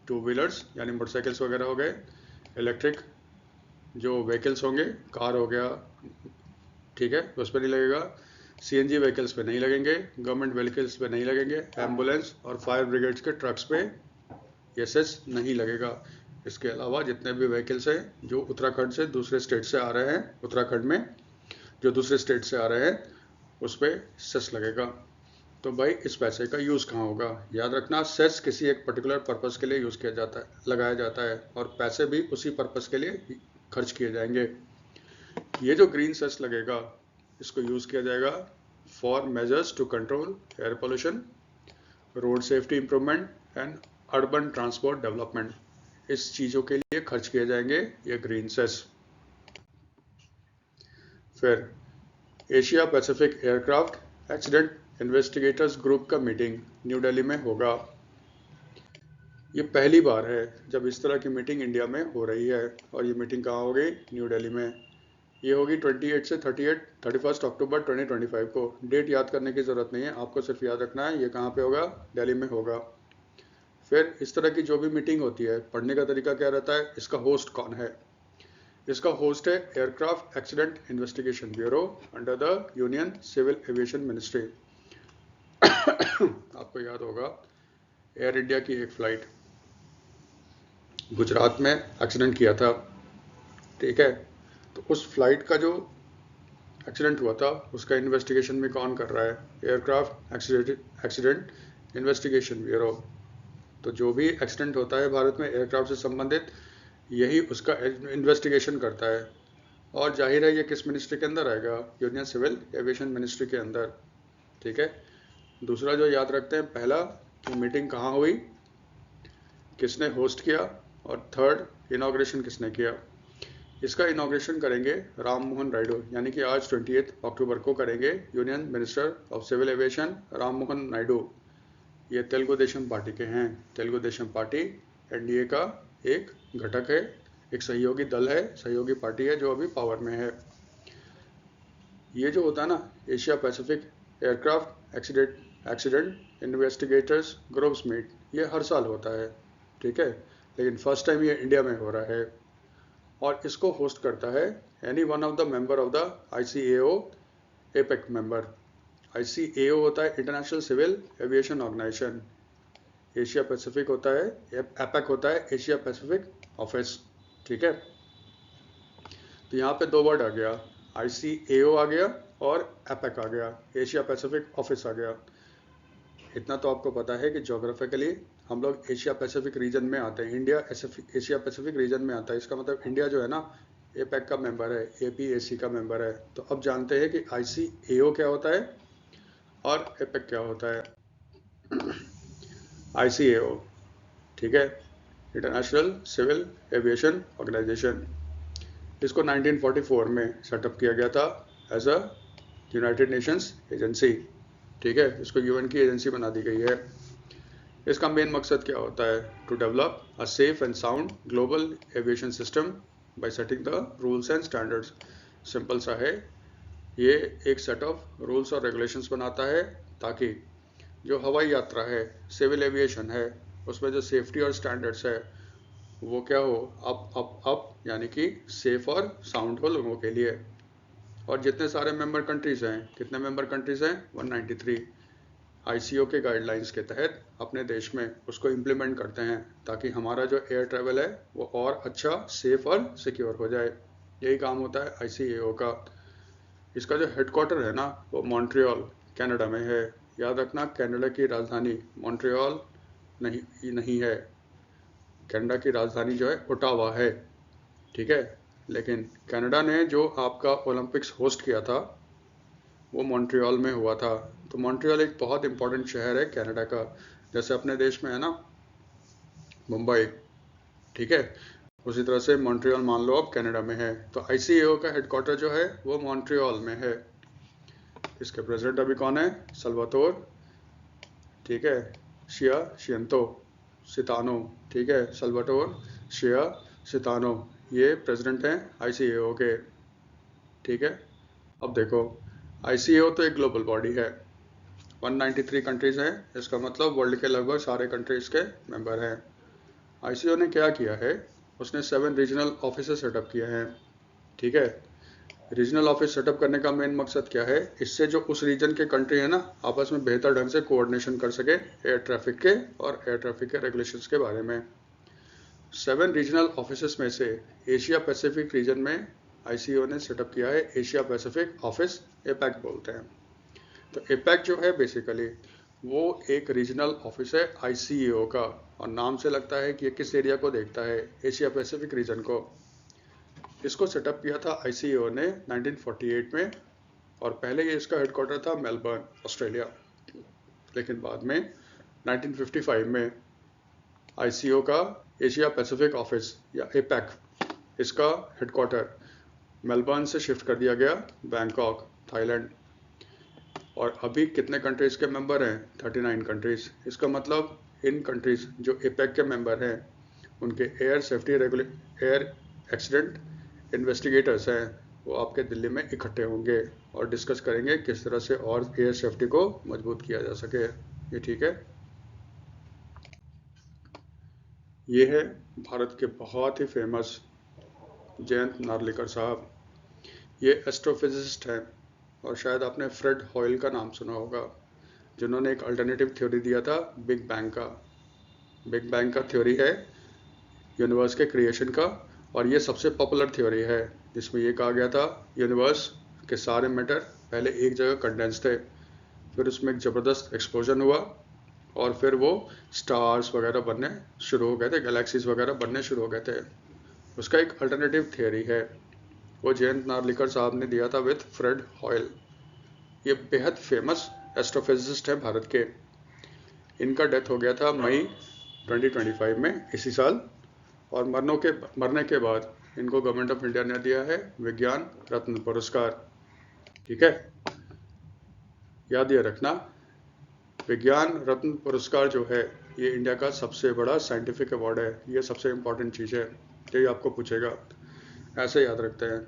2 व्हीलर्स यानी मोटरसाइकिल्स वगैरह हो गए, इलेक्ट्रिक जो व्हीकल्स होंगे, कार हो गया, ठीक है, उस पर नहीं लगेगा। CNG व्हीकल्स पे नहीं लगेंगे, गवर्नमेंट व्हीकल्स पे नहीं लगेंगे, एम्बुलेंस और फायर ब्रिगेड्स के ट्रक्स पे ये सेस नहीं लगेगा। इसके अलावा जितने भी व्हीकल्स हैं जो उत्तराखंड से दूसरे स्टेट से आ रहे हैं, उत्तराखंड में जो दूसरे स्टेट से आ रहे हैं उस पर सेस लगेगा। तो भाई इस पैसे का यूज़ कहाँ होगा? याद रखना, सेस किसी एक पर्टिकुलर पर्पस के लिए यूज़ किया जाता है, लगाया जाता है, और पैसे भी उसी पर्पस के लिए खर्च किए जाएंगे। ये जो ग्रीन सेस लगेगा इसको यूज़ किया जाएगा for measures to control air pollution, road safety improvement and urban transport development. इस चीज़ों के लिए खर्च किए जाएंगे ये ग्रीन सेस। फिर Asia Pacific aircraft accident investigators group का मीटिंग न्यू दिल्ली में होगा। ये पहली बार है जब इस तरह की मीटिंग इंडिया में हो रही है, और ये मीटिंग कहाँ होगी? न्यू दिल्ली में। ये होगी 28 से 31 अक्टूबर 2025 को। डेट याद करने की ज़रूरत नहीं है, आपको सिर्फ याद रखना है ये कहाँ पे होगा? दिल्ली में होगा। फिर इस तरह की जो भी मीटिंग होती है, पढ़ने का तरीका क्या रहता है? इसका होस्ट कौन है? इसका होस्ट है aircraft accident investigation bureau under the union civil aviation ministry. आपको याद होगा एयर इंडिया की एक फ़्लाइट गुजरात में एक्सीडेंट किया था, ठीक है? तो उस फ्लाइट का जो एक्सीडेंट हुआ था उसका इन्वेस्टिगेशन में कौन कर रहा है? Aircraft accident investigation bureau. तो जो भी एक्सीडेंट होता है भारत में एयरक्राफ्ट से संबंधित, यही उसका इन्वेस्टिगेशन करता है। और जाहिर है ये किस मिनिस्ट्री के अंदर आएगा? यूनियन सिविल एविएशन मिनिस्ट्री के अंदर, ठीक है? दूसरा जो याद रखते हैं, पहला कि मीटिंग कहाँ हुई, किसने होस्ट किया, और थर्ड इनॉग्रेशन किसने किया। इसका इनॉग्रेशन करेंगे राम मोहन नायडू, यानी कि आज 28 अक्टूबर को करेंगे एक minister of civil aviation Ram Mohan Naidu. ये तेलुगु देशम पार्टी के हैं। तेलुगु देशम पार्टी एनडीए का एक घटक है, एक सहयोगी दल है, सहयोगी पार्टी है जो अभी पावर में है। ये जो होता है ना Asia Pacific aircraft accident investigators groups meet, ये हर साल होता है, ठीक है? लेकिन फर्स्ट टाइम ये इंडिया में हो रहा है, और इसको होस्ट करता है any one of the member of the ICAO APAC member. ICAO होता है international civil aviation organisation, Asia Pacific होता है, एपेक होता है एशिया पैसिफिक ऑफिस, ठीक है? तो यहाँ पे दो वर्ड आ गया, ICAO आ गया और एपेक आ गया, एशिया पैसिफिक ऑफिस आ गया। इतना तो आपको पता है कि जोग्राफिकली हम लोग एशिया पैसिफिक रीजन में आते हैं, इंडिया एशिया पैसिफिक रीजन में आता है। इसका मतलब इंडिया जो है ना एपेक का मेंबर है, APAC का मेंबर है। तो अब जानते हैं कि ICAO क्या होता है और एपेक क्या होता है। ICAO, ठीक है, इंटरनेशनल सिविल एविएशन ऑर्गेनाइजेशन। इसको 1944 में सेटअप किया गया था as a United Nations agency, ठीक है? इसको UN की एजेंसी बना दी गई है। इसका मेन मकसद क्या होता है? To develop a safe and sound global aviation system by setting the rules and standards. Simple सा है, ये एक सेट ऑफ रूल्स और रेगुलेशंस बनाता है ताकि जो हवाई यात्रा है, सिविल एविएशन है, उसमें जो सेफ्टी और स्टैंडर्ड्स है वो क्या हो? अप यानी कि सेफ और साउंड हो लोगों के लिए। और जितने सारे मेंबर कंट्रीज हैं, कितने मेंबर कंट्रीज हैं? 193। ICAO के गाइडलाइंस के तहत अपने देश में उसको इम्प्लीमेंट करते हैं ताकि हमारा जो एयर ट्रैवल है वो और अच्छा, सेफ और सिक्योर हो जाए। यही काम होता है ICAO का। इसका जो हेडक्वार्टर है ना वो मॉन्ट्रियल कनाडा में है। याद रखना, कनाडा की राजधानी मॉन्ट्रियल नहीं है, कनाडा की राजधानी जो है ओटावा है, ठीक है? लेकिन कनाडा ने जो आपका ओलंपिक्स होस्ट किया था वो मॉन्ट्रियल में हुआ था। तो मॉन्ट्रियल एक बहुत इंपॉर्टेंट शहर है कनाडा का, जैसे अपने देश में है ना मुंबई, ठीक है? उसी तरह से मॉन्ट्रियल मान लो अब कनाडा में है। तो ICAO का हेडक्वार्टर जो है वो मॉन्ट्रियल में है। इसके प्रेसिडेंट अभी कौन है? सल्वातोर, ठीक है, शियंतो सितानो, ठीक है, सल्वाटोर सितानो, ये प्रेसिडेंट हैं ICAO के, ठीक है? अब देखो, ICAO तो एक ग्लोबल बॉडी है, 193 कंट्रीज हैं, इसका मतलब वर्ल्ड के लगभग सारे कंट्रीज के मेंबर हैं। ICAO ने क्या किया है? उसने 7 रीजनल ऑफिस सेटअप किए हैं, ठीक है? रीजनल ऑफिस सेटअप करने का मेन मकसद क्या है? इससे जो उस रीजन के कंट्री है ना, आपस में बेहतर ढंग से कोऑर्डिनेशन कर सके एयर ट्रैफिक के और एयर ट्रैफिक के रेगुलेशंस के बारे में। 7 रीजनल ऑफिस में से एशिया पैसिफिक रीजन में ICAO ने सेटअप किया है एशिया पैसिफिक ऑफिस, एपैक बोलते हैं। तो एपैक जो है बेसिकली वो एक रीजनल ऑफिस है ICAO का, और नाम से लगता है कि ये किस एरिया को देखता है, एशिया पैसिफिक रीजन को। इसको सेटअप किया था ICAO ने 1948 में, और पहले ये इसका हेडक्वार्टर था मेलबर्न, ऑस्ट्रेलिया। लेकिन बाद में 1955 में ICAO का एशिया पैसिफिक ऑफिस या एपैक, इसका हेडक्वार्टर मेलबर्न से शिफ्ट कर दिया गया बैंकॉक, थाईलैंड। और अभी कितने कंट्रीज के मेंबर हैं? 39 कंट्रीज। इसका मतलब इन कंट्रीज जो एपैक के मेंबर हैं उनके air safety air accident investigators हैं, वो आपके दिल्ली में इकट्ठे होंगे और डिस्कस करेंगे किस तरह से और एयर सेफ्टी को मजबूत किया जा सके। ये ठीक है। ये है भारत के बहुत ही फेमस जयंत नार्लिकर साहब। ये एस्ट्रोफिजिसिस्ट हैं और शायद आपने फ्रेड हॉयल का नाम सुना होगा, जिन्होंने एक अल्टरनेटिव थ्योरी दिया था बिग बैंग का। बिग बैंग का थ्योरी है यूनिवर्स के क्रिएशन का, और ये सबसे पॉपुलर थ्योरी है, जिसमें ये कहा गया था यूनिवर्स के सारे मैटर पहले एक जगह कंडेंस थे, फिर उसमें एक ज़बरदस्त एक्सप्लोजन हुआ और फिर वो स्टार्स वगैरह बनने शुरू हो गए थे, गैलेक्सीज वगैरह बनने शुरू हो गए थे। उसका एक अल्टरनेटिव थियरी है, वो जयंत नार्लिकर साहब ने दिया था विथ फ्रेड हॉयल। ये बेहद फेमस एस्ट्रोफिजिसिस्ट है भारत के। इनका डेथ हो गया था मई 2025 में, इसी साल। और मरने के बाद इनको गवर्नमेंट ऑफ इंडिया ने दिया है विज्ञान रत्न पुरस्कार। ठीक है, याद ये रखना, विज्ञान रत्न पुरस्कार जो है ये इंडिया का सबसे बड़ा साइंटिफिक अवार्ड है। ये सबसे इम्पोर्टेंट चीज़ है, यही आपको पूछेगा, ऐसे याद रखते हैं।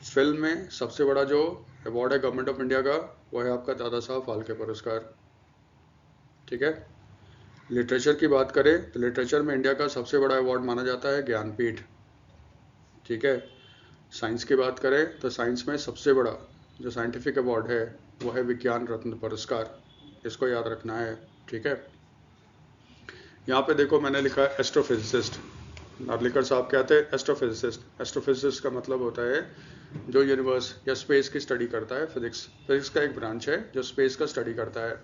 फिल्म में सबसे बड़ा जो अवार्ड है गवर्नमेंट ऑफ इंडिया का, वो है आपका दादा साहब फाल्के पुरस्कार। ठीक है। लिटरेचर की बात करें तो लिटरेचर में इंडिया का सबसे बड़ा अवार्ड माना जाता है ज्ञानपीठ। ठीक है। साइंस की बात करें तो साइंस में सबसे बड़ा जो साइंटिफिक अवार्ड है वो है विज्ञान रत्न पुरस्कार। इसको याद रखना है। ठीक है। यहाँ पे देखो मैंने लिखा है एस्ट्रोफिजिसिस्ट। नार्लिकर साहब क्या थे? एस्ट्रोफिजिसिस्ट। एस्ट्रोफिजिसिस्ट का मतलब होता है जो यूनिवर्स या स्पेस की स्टडी करता है। फिजिक्स का एक ब्रांच है जो स्पेस का स्टडी करता है।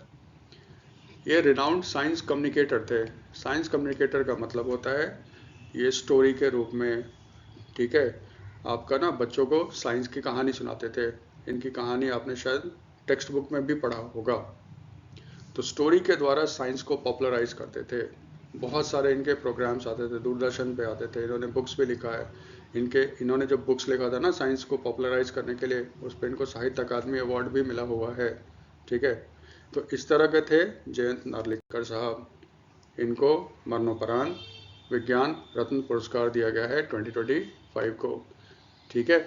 ये रिनाउंड साइंस कम्युनिकेटर थे। साइंस कम्युनिकेटर का मतलब होता है ये स्टोरी के रूप में, ठीक है, आपका ना बच्चों को साइंस की कहानी सुनाते थे। इनकी कहानी आपने शायद टेक्स्ट बुक में भी पढ़ा होगा। तो स्टोरी के द्वारा साइंस को पॉपुलराइज करते थे। बहुत सारे इनके प्रोग्राम्स आते थे, दूरदर्शन पे आते थे। इन्होंने बुक्स भी लिखा है। इन्होंने जो बुक्स लिखा था ना साइंस को पॉपुलराइज करने के लिए, उस पर इनको साहित्य अकादमी अवार्ड भी मिला हुआ है। ठीक है। तो इस तरह के थे जयंत नार्लिकर साहब। इनको मरणोपरांत विज्ञान रत्न पुरस्कार दिया गया है 2025 को। ठीक है।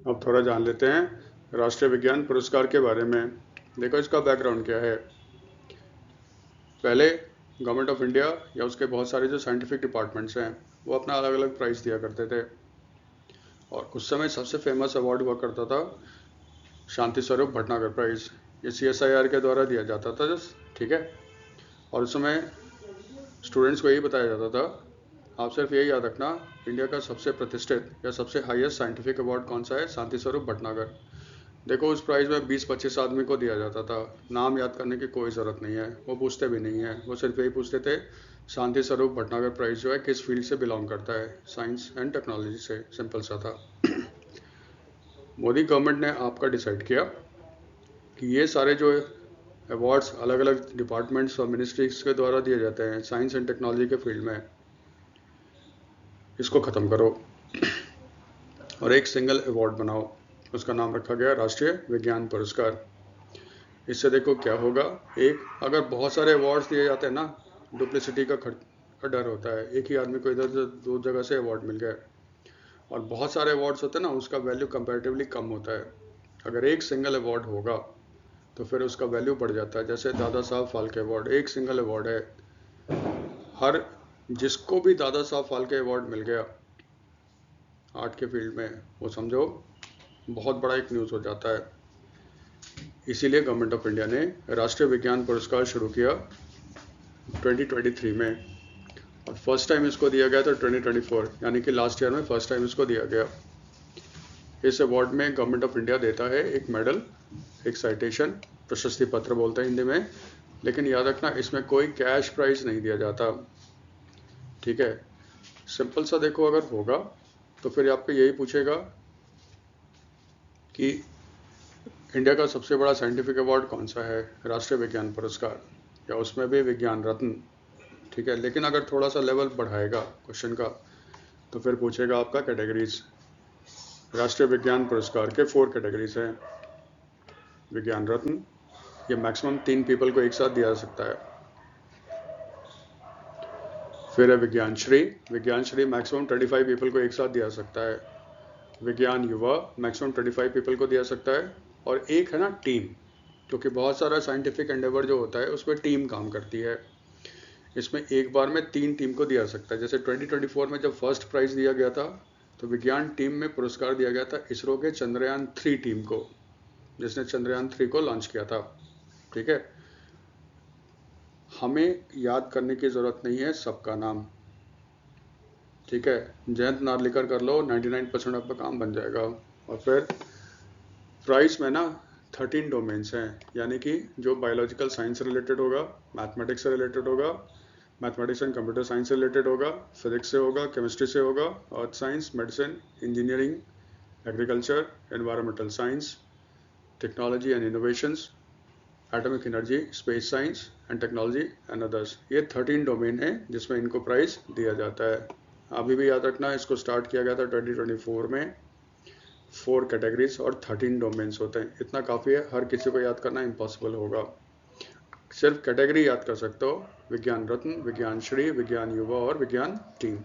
अब थोड़ा जान लेते हैं राष्ट्रीय विज्ञान पुरस्कार के बारे में। देखो इसका बैकग्राउंड क्या है। पहले गवर्नमेंट ऑफ इंडिया या उसके बहुत सारे जो साइंटिफिक डिपार्टमेंट्स हैं वो अपना अलग अलग प्राइज़ दिया करते थे, और उस समय सबसे फेमस अवार्ड हुआ करता था शांति स्वरूप भटनागर प्राइज़। ये CSIR के द्वारा दिया जाता था। ठीक है। और उस समय स्टूडेंट्स को यही बताया जाता था, आप सिर्फ यही याद रखना, इंडिया का सबसे प्रतिष्ठित या सबसे हाईएस्ट साइंटिफिक अवार्ड कौन सा है? शांति स्वरूप भटनागर। देखो उस प्राइज़ में 20-25 आदमी को दिया जाता था। नाम याद करने की कोई ज़रूरत नहीं है, वो पूछते भी नहीं है। वो सिर्फ यही पूछते थे शांति स्वरूप भटनागर प्राइज़ जो है किस फील्ड से बिलोंग करता है? साइंस एंड टेक्नोलॉजी से। सिंपल सा था। मोदी गवर्नमेंट ने आपका डिसाइड किया कि ये सारे जो अवार्ड्स अलग अलग डिपार्टमेंट्स और मिनिस्ट्रीज के द्वारा दिए जाते हैं साइंस एंड टेक्नोलॉजी के फील्ड में, इसको ख़त्म करो और एक सिंगल अवार्ड बनाओ। उसका नाम रखा गया राष्ट्रीय विज्ञान पुरस्कार। इससे देखो क्या होगा, अगर बहुत सारे अवार्ड्स दिए जाते हैं ना, डुप्लिसिटी का डर होता है। एक ही आदमी को इधर से दो जगह से अवार्ड मिल गया, और बहुत सारे अवार्ड्स होते हैं ना, उसका वैल्यू कंपैरेटिवली कम होता है। अगर एक सिंगल अवार्ड होगा तो फिर उसका वैल्यू बढ़ जाता है। जैसे दादा साहब फाल्के अवार्ड एक सिंगल अवार्ड है। जिसको भी दादा साहब फाल्के अवार्ड मिल गया आर्ट के फील्ड में, वो समझो बहुत बड़ा एक न्यूज़ हो जाता है। इसीलिए गवर्नमेंट ऑफ इंडिया ने राष्ट्रीय विज्ञान पुरस्कार शुरू किया 2023 में, और फर्स्ट टाइम इसको दिया गया था 2024, यानी कि लास्ट ईयर में फर्स्ट टाइम इसको दिया गया। इस अवार्ड में गवर्नमेंट ऑफ इंडिया देता है एक मेडल, एक साइटेशन, प्रशस्ति पत्र बोलते हैं हिंदी में, लेकिन याद रखना इसमें कोई कैश प्राइज नहीं दिया जाता, ठीक है। सिंपल सा देखो, अगर होगा तो फिर आपको यही पूछेगा कि इंडिया का सबसे बड़ा साइंटिफिक अवार्ड कौन सा है, राष्ट्रीय विज्ञान पुरस्कार, या उसमें भी विज्ञान रत्न, ठीक है। लेकिन अगर थोड़ा सा लेवल बढ़ाएगा क्वेश्चन का तो फिर पूछेगा आपका कैटेगरीज। राष्ट्रीय विज्ञान पुरस्कार के 4 कैटेगरीज हैं। विज्ञान रत्न, ये मैक्सिमम 3 पीपल को एक साथ दिया जा सकता है। फिर है विज्ञान श्री, विज्ञान श्री मैक्सिमम 25 पीपल को एक साथ दिया जा सकता है। विज्ञान युवा मैक्सिमम 25 पीपल को दिया जा सकता है। और एक है ना टीम, क्योंकि बहुत सारा साइंटिफिक एंडेवर जो होता है उसमें टीम काम करती है, इसमें एक बार में 3 टीम को दिया जा सकता है। जैसे 2024 में जब फर्स्ट प्राइज दिया गया था तो विज्ञान टीम में पुरस्कार दिया गया था इसरो के चंद्रयान 3 टीम को, जिसने चंद्रयान 3 को लॉन्च किया था, ठीक है। हमें याद करने की ज़रूरत नहीं है सबका नाम, ठीक है। जयंत नार्लिकर कर लो, 99% आपका काम बन जाएगा। और फिर प्राइस में ना 13 डोमेन्स हैं, यानी कि जो बायोलॉजिकल साइंस से रिलेटेड होगा, मैथमेटिक्स से रिलेटेड होगा, मैथमेटिक्स एंड कंप्यूटर साइंस से रिलेटेड होगा, फिजिक्स से होगा, केमिस्ट्री से होगा, earth science, medicine, engineering, agriculture, environmental science, technology and innovations, atomic energy, space science and technology and others. ये 13 डोमेन है जिसमें इनको प्राइज दिया जाता है। अभी भी याद रखना, इसको स्टार्ट किया गया था 2024 में। 4 कैटेगरीज और 13 डोमेन्स होते हैं, इतना काफ़ी है। हर किसी को याद करना इम्पॉसिबल होगा, सिर्फ कैटेगरी याद कर सकते हो, विज्ञान रत्न, विज्ञान श्री, विज्ञान युवा और विज्ञान टीम।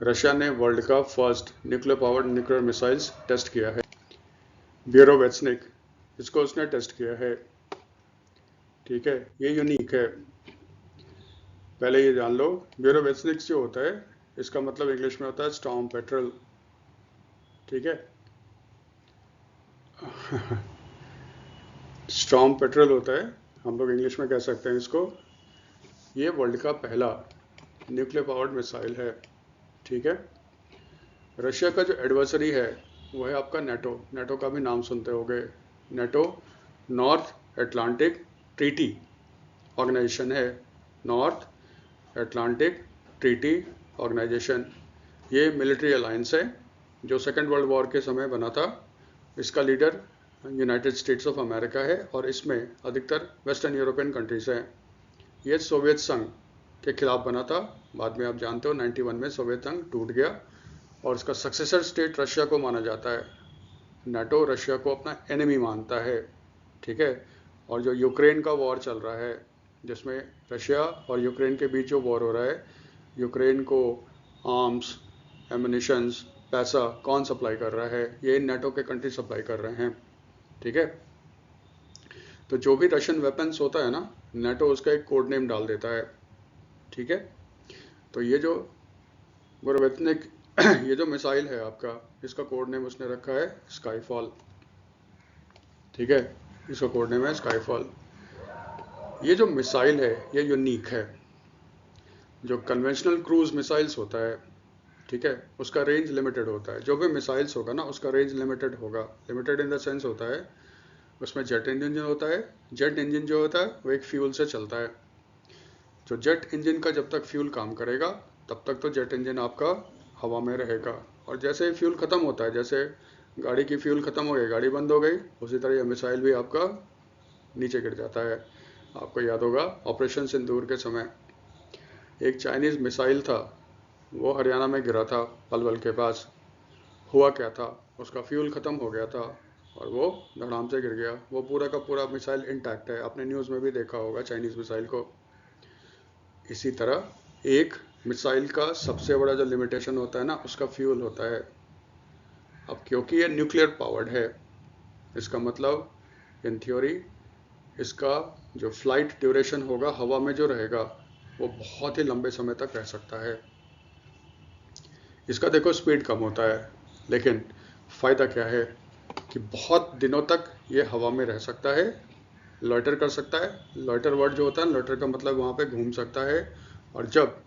रशिया ने वर्ल्ड का first nuclear powered nuclear missiles test किया है। ब्यूरोवेत्सनिक, इसको उसने टेस्ट किया है, ठीक है। ये यूनिक है, पहले ये जान लो। ब्यूरोवेत्सनिक जो होता है इसका मतलब इंग्लिश में होता है स्टॉर्म पेट्रोल, ठीक है। स्टॉर्म पेट्रोल होता है, हम लोग इंग्लिश में कह सकते हैं इसको। ये वर्ल्ड का पहला न्यूक्लियर पावर्ड मिसाइल है, ठीक है। रशिया का जो एडवर्सरी है वो है आपका नेटो। नेटो का भी नाम सुनते होंगे, NATO North Atlantic Treaty Organisation है, नॉर्थ अटलांटिक ट्रीटी ऑर्गेनाइजेशन। ये मिलिट्री अलायंस है जो सेकेंड वर्ल्ड वॉर के समय बना था। इसका leader United states of America है और इसमें अधिकतर वेस्टर्न यूरोपियन कंट्रीज हैं। ये सोवियत संघ के खिलाफ बना था, बाद में आप जानते हो 91 में सोवियत संघ टूट गया और इसका सक्सेसर स्टेट रशिया को माना जाता है। नाटो रशिया को अपना एनिमी मानता है, ठीक है। और जो यूक्रेन का वॉर चल रहा है, जिसमें रशिया और यूक्रेन के बीच जो वॉर हो रहा है, यूक्रेन को आर्म्स, एमुनिशंस, पैसा कौन सप्लाई कर रहा है? ये नाटो के कंट्री सप्लाई कर रहे हैं, ठीक है। तो जो भी रशियन वेपन्स होता है ना, नाटो उसका एक कोड नेम डाल देता है, ठीक है। तो ये जो बुरवेतनिक ये जो मिसाइल है आपका, इसका कोड नेम उसने रखा है स्काईफॉल, ठीक है। इसका कोड नेम है स्काईफॉल। ये जो मिसाइल है ये यूनिक है। जो कन्वेंशनल क्रूज मिसाइल्स होता है, ठीक है, उसका रेंज लिमिटेड होता है। जो भी मिसाइल्स होगा ना उसका रेंज लिमिटेड होगा। लिमिटेड इन द सेंस होता है उसमें जेट इंजन होता है। जेट इंजन जो होता है वो एक फ्यूल से चलता है। जो जेट इंजन का जब तक फ्यूल काम करेगा तब तक तो जेट इंजन आपका हवा में रहेगा, और जैसे ही फ्यूल ख़त्म होता है, जैसे गाड़ी की फ्यूल ख़त्म हो गई, गाड़ी बंद हो गई, उसी तरह यह मिसाइल भी आपका नीचे गिर जाता है। आपको याद होगा ऑपरेशन सिंदूर के समय एक चाइनीज़ मिसाइल था, वो हरियाणा में गिरा था पलवल के पास। हुआ क्या था, उसका फ्यूल ख़त्म हो गया था और वो धड़ाम से गिर गया। वो पूरा का पूरा मिसाइल इंटैक्ट है, आपने न्यूज़ में भी देखा होगा चाइनीज़ मिसाइल को। इसी तरह एक मिसाइल का सबसे बड़ा जो लिमिटेशन होता है ना, उसका फ्यूल होता है। अब क्योंकि ये न्यूक्लियर पावर्ड है, इसका मतलब इन थ्योरी इसका जो फ्लाइट ड्यूरेशन होगा हवा में जो रहेगा वो बहुत ही लंबे समय तक रह सकता है। इसका देखो स्पीड कम होता है, लेकिन फ़ायदा क्या है कि बहुत दिनों तक ये हवा में रह सकता है, लॉइटर कर सकता है। लॉइटर वर्ड जो होता है, लॉइटर का मतलब वहाँ पे घूम सकता है। और जब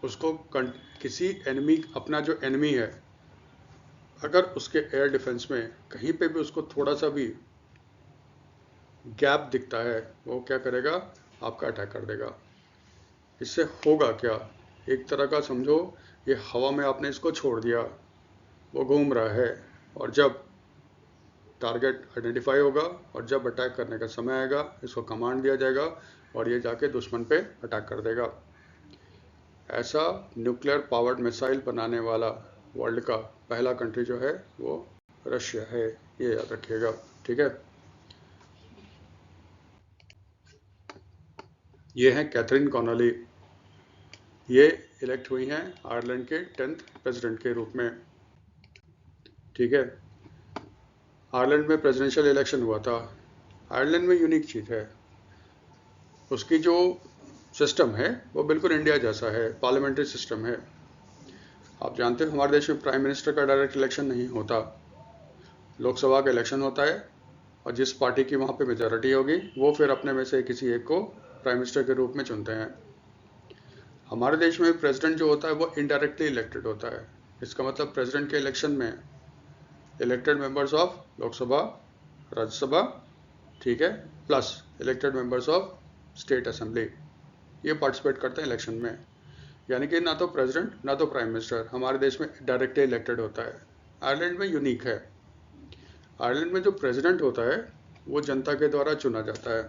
उसको किसी एनिमी, अपना जो एनिमी है, अगर उसके एयर डिफेंस में कहीं पे भी उसको थोड़ा सा भी गैप दिखता है, वो क्या करेगा, आपका अटैक कर देगा। इससे होगा क्या, एक तरह का समझो, ये हवा में आपने इसको छोड़ दिया, वो घूम रहा है, और जब टारगेट आइडेंटिफाई होगा और जब अटैक करने का समय आएगा, इसको कमांड दिया जाएगा और ये जाके दुश्मन पे अटैक कर देगा। ऐसा न्यूक्लियर पावर्ड मिसाइल बनाने वाला वर्ल्ड का पहला कंट्री जो है वो रशिया है, ये याद रखिएगा, ठीक है। ये हैं कैथरीन कॉनोली, ये इलेक्ट हुई हैं आयरलैंड के 10th प्रेसिडेंट के रूप में, ठीक है। आयरलैंड में प्रेसिडेंशियल इलेक्शन हुआ था। आयरलैंड में यूनिक चीज़ है, उसकी जो सिस्टम है वो बिल्कुल इंडिया जैसा है, पार्लियामेंट्री सिस्टम है। आप जानते हो हमारे देश में प्राइम मिनिस्टर का डायरेक्ट इलेक्शन नहीं होता, लोकसभा का इलेक्शन होता है, और जिस पार्टी की वहाँ पे मेजॉरिटी होगी वो फिर अपने में से किसी एक को प्राइम मिनिस्टर के रूप में चुनते हैं। हमारे देश में प्रेसिडेंट जो होता है वो इनडायरेक्टली इलेक्टेड होता है। इसका मतलब प्रेसिडेंट के इलेक्शन में elected members of Lok Sabha, Rajya Sabha, ठीक है, plus elected members of state assembly, ये पार्टिसिपेट करते हैं इलेक्शन में। यानी कि ना तो प्रेसिडेंट ना तो प्राइम मिनिस्टर हमारे देश में डायरेक्टली इलेक्टेड होता है। आयरलैंड में यूनिक है, आयरलैंड में जो प्रेसिडेंट होता है वो जनता के द्वारा चुना जाता है,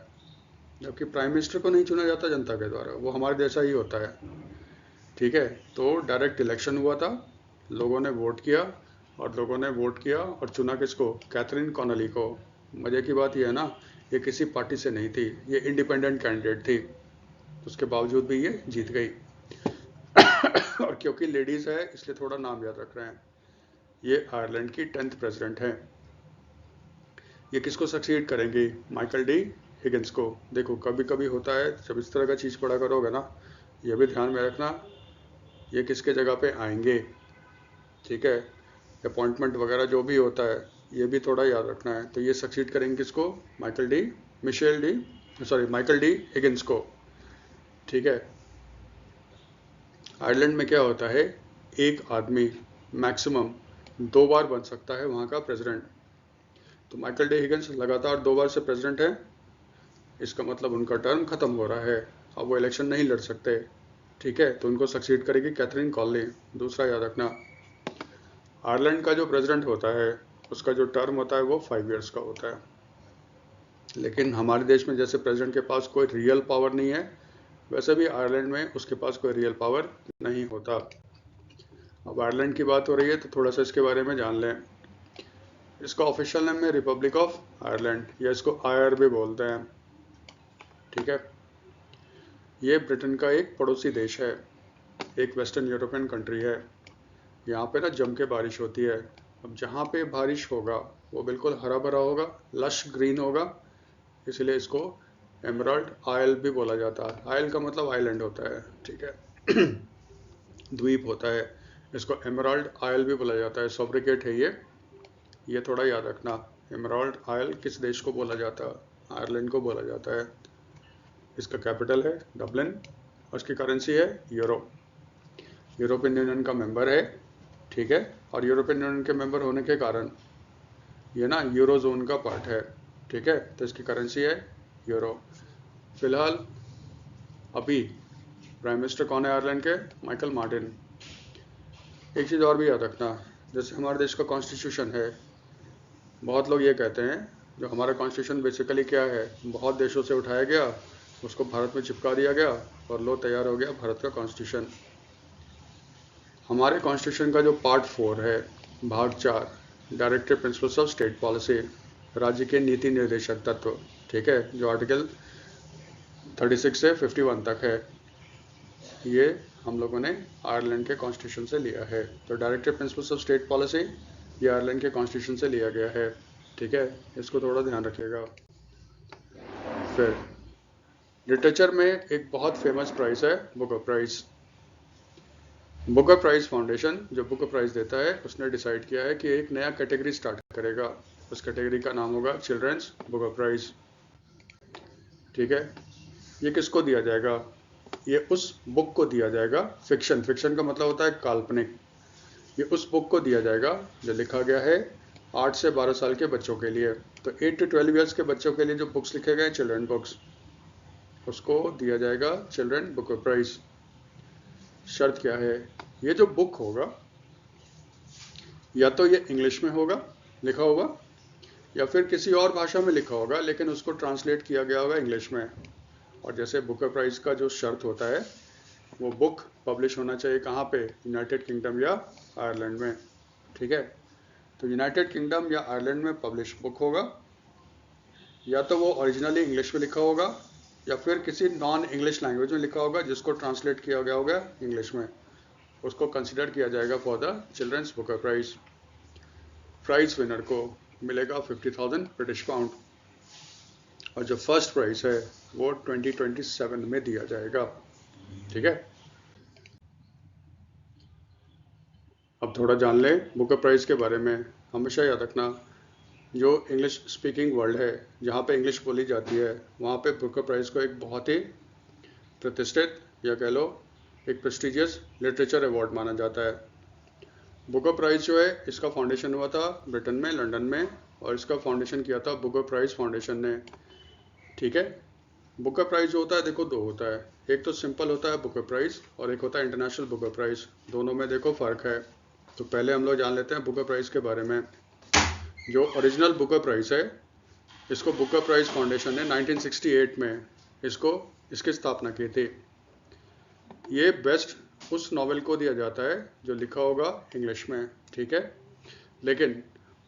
जबकि प्राइम मिनिस्टर को नहीं चुना जाता जनता के द्वारा, वो हमारे जैसा ही होता है, ठीक है। तो डायरेक्ट इलेक्शन हुआ था, लोगों ने वोट किया, और लोगों ने वोट किया और चुना किसको, कैथरीन कॉनोली को। मज़े की बात यह है ना, ये किसी पार्टी से नहीं थी, ये इंडिपेंडेंट कैंडिडेट थी, उसके बावजूद भी ये जीत गई। और क्योंकि लेडीज़ है इसलिए थोड़ा नाम याद रख रहे हैं। ये आयरलैंड की 10th प्रेसिडेंट हैं। ये किसको सक्सीड करेंगी, माइकल डी हिगिंस को। देखो कभी कभी होता है जब इस तरह का चीज़ पढ़ा करोगे ना, ये भी ध्यान में रखना, ये किसके जगह पे आएंगे, ठीक है। अपॉइंटमेंट वगैरह जो भी होता है ये भी थोड़ा याद रखना है। तो ये सक्सीड करेंगे किसको, माइकल डी हिगिंस को, ठीक है। आयरलैंड में क्या होता है, एक आदमी मैक्सिमम 2 बार बन सकता है वहाँ का प्रेसिडेंट। तो माइकल डी हिगिंस लगातार 2 बार से प्रेसिडेंट है, इसका मतलब उनका टर्म खत्म हो रहा है, अब वो इलेक्शन नहीं लड़ सकते, ठीक है। तो उनको सक्सीड करेगी कैथरीन कॉनोली। दूसरा याद रखना, आयरलैंड का जो प्रेसिडेंट होता है उसका जो टर्म होता है वो 5 ईयर्स का होता है। लेकिन हमारे देश में जैसे प्रेसिडेंट के पास कोई रियल पावर नहीं है, वैसे भी आयरलैंड में उसके पास कोई रियल पावर नहीं होता। अब आयरलैंड की बात हो रही है तो थोड़ा सा इसके बारे में जान लें। इसका ऑफिशियल नेम है रिपब्लिक ऑफ आयरलैंड, या इसको आयर भी बोलते हैं, ठीक है। ये ब्रिटेन का एक पड़ोसी देश है, एक वेस्टर्न यूरोपियन कंट्री है। यहाँ पे ना जम के बारिश होती है। अब जहाँ पे बारिश होगा वो बिल्कुल हरा भरा होगा, लश ग्रीन होगा, इसलिए इसको एमराल्ड आयल भी बोला जाता है। आयल का मतलब आइलैंड होता है, ठीक है। द्वीप होता है, इसको एमराल्ड आयल भी बोला जाता है, सॉब्रिकेट है ये थोड़ा याद रखना। एमराल्ड आयल किस देश को बोला जाता है, आयरलैंड को बोला जाता है। इसका कैपिटल है डबलिन, और इसकी करेंसी है यूरो। यूरोपियन यूनियन का मेंबर है, ठीक है। और यूरोपियन यूनियन के मेंबर होने के कारण ये ना यूरो जोन का पार्ट है, ठीक है। तो इसकी करेंसी है यूरो। फिलहाल अभी प्राइम मिनिस्टर कौन है आयरलैंड के, माइकल मार्टिन। एक चीज़ और भी याद रखना, जैसे हमारे देश का कॉन्स्टिट्यूशन है, बहुत लोग ये कहते हैं जो हमारा कॉन्स्टिट्यूशन बेसिकली क्या है, बहुत देशों से उठाया गया, उसको भारत में चिपका दिया गया और लो तैयार हो गया भारत का कॉन्स्टिट्यूशन। हमारे कॉन्स्टिट्यूशन का जो पार्ट 4 है, भाग 4, directive principles of state policy, राज्य के नीति निर्देशक तत्व, ठीक है, जो आर्टिकल 36 से 51 तक है, ये हम लोगों ने आयरलैंड के कॉन्स्टिट्यूशन से लिया है। तो directive principles of state policy ये आयरलैंड के कॉन्स्टिट्यूशन से लिया गया है, ठीक है, इसको थोड़ा ध्यान रखिएगा। फिर लिटरेचर में एक बहुत फेमस प्राइज है Booker prize. Booker prize foundation जो बुकर प्राइज देता है उसने डिसाइड किया है कि एक नया कैटेगरी स्टार्ट करेगा। उस कैटेगरी का नाम होगा चिल्ड्रंस बुकर प्राइज। ठीक है, ये किसको दिया जाएगा? ये उस बुक को दिया जाएगा, फिक्शन, फिक्शन का मतलब होता है काल्पनिक। ये उस बुक को दिया जाएगा जो लिखा गया है 8 से 12 साल के बच्चों के लिए। तो 8 to 12 ईयर्स के बच्चों के लिए जो बुक्स लिखे गए चिल्ड्रन बुक्स, उसको दिया जाएगा चिल्ड्रन बुकर प्राइज। शर्त क्या है? ये जो बुक होगा या तो ये इंग्लिश में होगा, लिखा होगा, या फिर किसी और भाषा में लिखा होगा लेकिन उसको ट्रांसलेट किया गया होगा इंग्लिश में। और जैसे बुकर प्राइज का जो शर्त होता है, वो बुक पब्लिश होना चाहिए कहाँ पे? यूनाइटेड किंगडम या आयरलैंड में। ठीक है, तो यूनाइटेड किंगडम या आयरलैंड में पब्लिश बुक होगा, या तो वो ओरिजिनली इंग्लिश में लिखा होगा या फिर किसी नॉन इंग्लिश लैंग्वेज में लिखा होगा जिसको ट्रांसलेट किया गया होगा इंग्लिश में। उसको कंसिडर किया जाएगा for the children's Booker prize. Prize winner को मिलेगा 50,000 ब्रिटिश पाउंड, और जो फर्स्ट प्राइज है वो 2027 में दिया जाएगा। ठीक है, अब थोड़ा जान लें बुकर प्राइज के बारे में। हमेशा याद रखना, जो इंग्लिश स्पीकिंग वर्ल्ड है, जहाँ पे इंग्लिश बोली जाती है, वहाँ पे बुकर प्राइज को एक बहुत ही प्रतिष्ठित, या कह लो एक प्रेस्टिजियस लिटरेचर अवार्ड माना जाता है। बुकर प्राइज जो है, इसका फाउंडेशन हुआ था ब्रिटेन में, लंदन में, और इसका फाउंडेशन किया था बुकर प्राइज फाउंडेशन ने। ठीक है, बुकर प्राइज जो होता है देखो दो होता है, एक तो सिंपल होता है बुकर प्राइज और एक होता है इंटरनेशनल बुकर प्राइज। दोनों में देखो फ़र्क है। तो पहले हम लोग जान लेते हैं बुकर प्राइज के बारे में। जो ओरिजिनल बुकर प्राइज है, इसको बुकर प्राइज फाउंडेशन ने 1968 में इसकी स्थापना की थी। ये बेस्ट उस नॉवेल को दिया जाता है जो लिखा होगा इंग्लिश में। ठीक है, लेकिन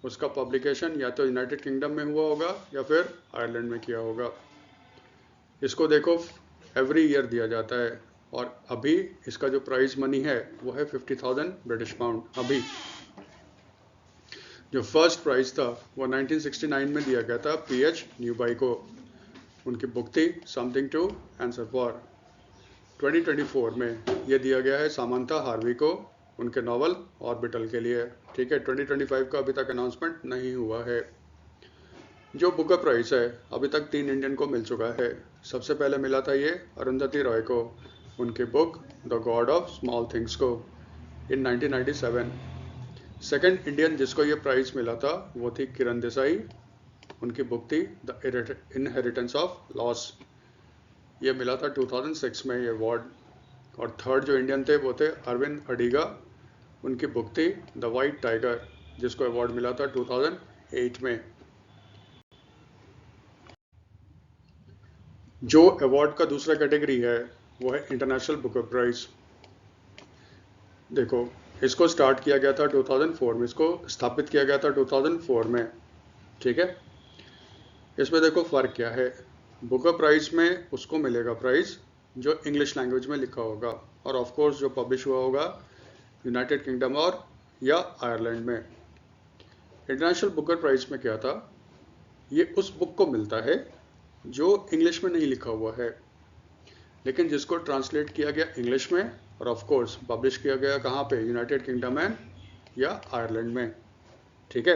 उसका पब्लिकेशन या तो यूनाइटेड किंगडम में हुआ होगा या फिर आयरलैंड में किया होगा। इसको देखो एवरी ईयर दिया जाता है, और अभी इसका जो प्राइज मनी है वो है 50,000 ब्रिटिश पाउंड अभी। जो फर्स्ट प्राइज था वो 1969 में दिया गया था पीएच न्यूबाई को। उनकी बुक थी समथिंग टू आंसर फॉर। 2024 में ये दिया गया है सामंथा हार्वी को, उनके नॉवल ऑर्बिटल के लिए। ठीक है, 2025 का अभी तक अनाउंसमेंट नहीं हुआ है। जो बुकर प्राइज है अभी तक 3 इंडियन को मिल चुका है। सबसे पहले मिला था ये अरुंधति रॉय को, उनकी book the God of small things को, इन 1997। सेकंड इंडियन जिसको ये प्राइज मिला था वो थी किरण देसाई, उनकी बुक थी द इनहेरिटेंस ऑफ लॉस। ये मिला था 2006 में ये अवार्ड। और थर्ड जो इंडियन थे वो थे अरविंद अडिगा, उनकी बुक थी द वाइट टाइगर, जिसको अवार्ड मिला था 2008 में। जो अवार्ड का दूसरा कैटेगरी है वो है इंटरनेशनल बुकर प्राइज। देखो, इसको स्टार्ट किया गया था 2004 में, इसको स्थापित किया गया था 2004 में। ठीक है, इसमें देखो फ़र्क क्या है। बुकर प्राइज में उसको मिलेगा प्राइज जो इंग्लिश लैंग्वेज में लिखा होगा, और ऑफ कोर्स जो पब्लिश हुआ होगा यूनाइटेड किंगडम और या आयरलैंड में। इंटरनेशनल बुकर प्राइज में क्या था, ये उस बुक को मिलता है जो इंग्लिश में नहीं लिखा हुआ है, लेकिन जिसको ट्रांसलेट किया गया इंग्लिश में, और ऑफ कोर्स पब्लिश किया गया कहाँ पे? यूनाइटेड किंगडम एंड या आयरलैंड में। ठीक है,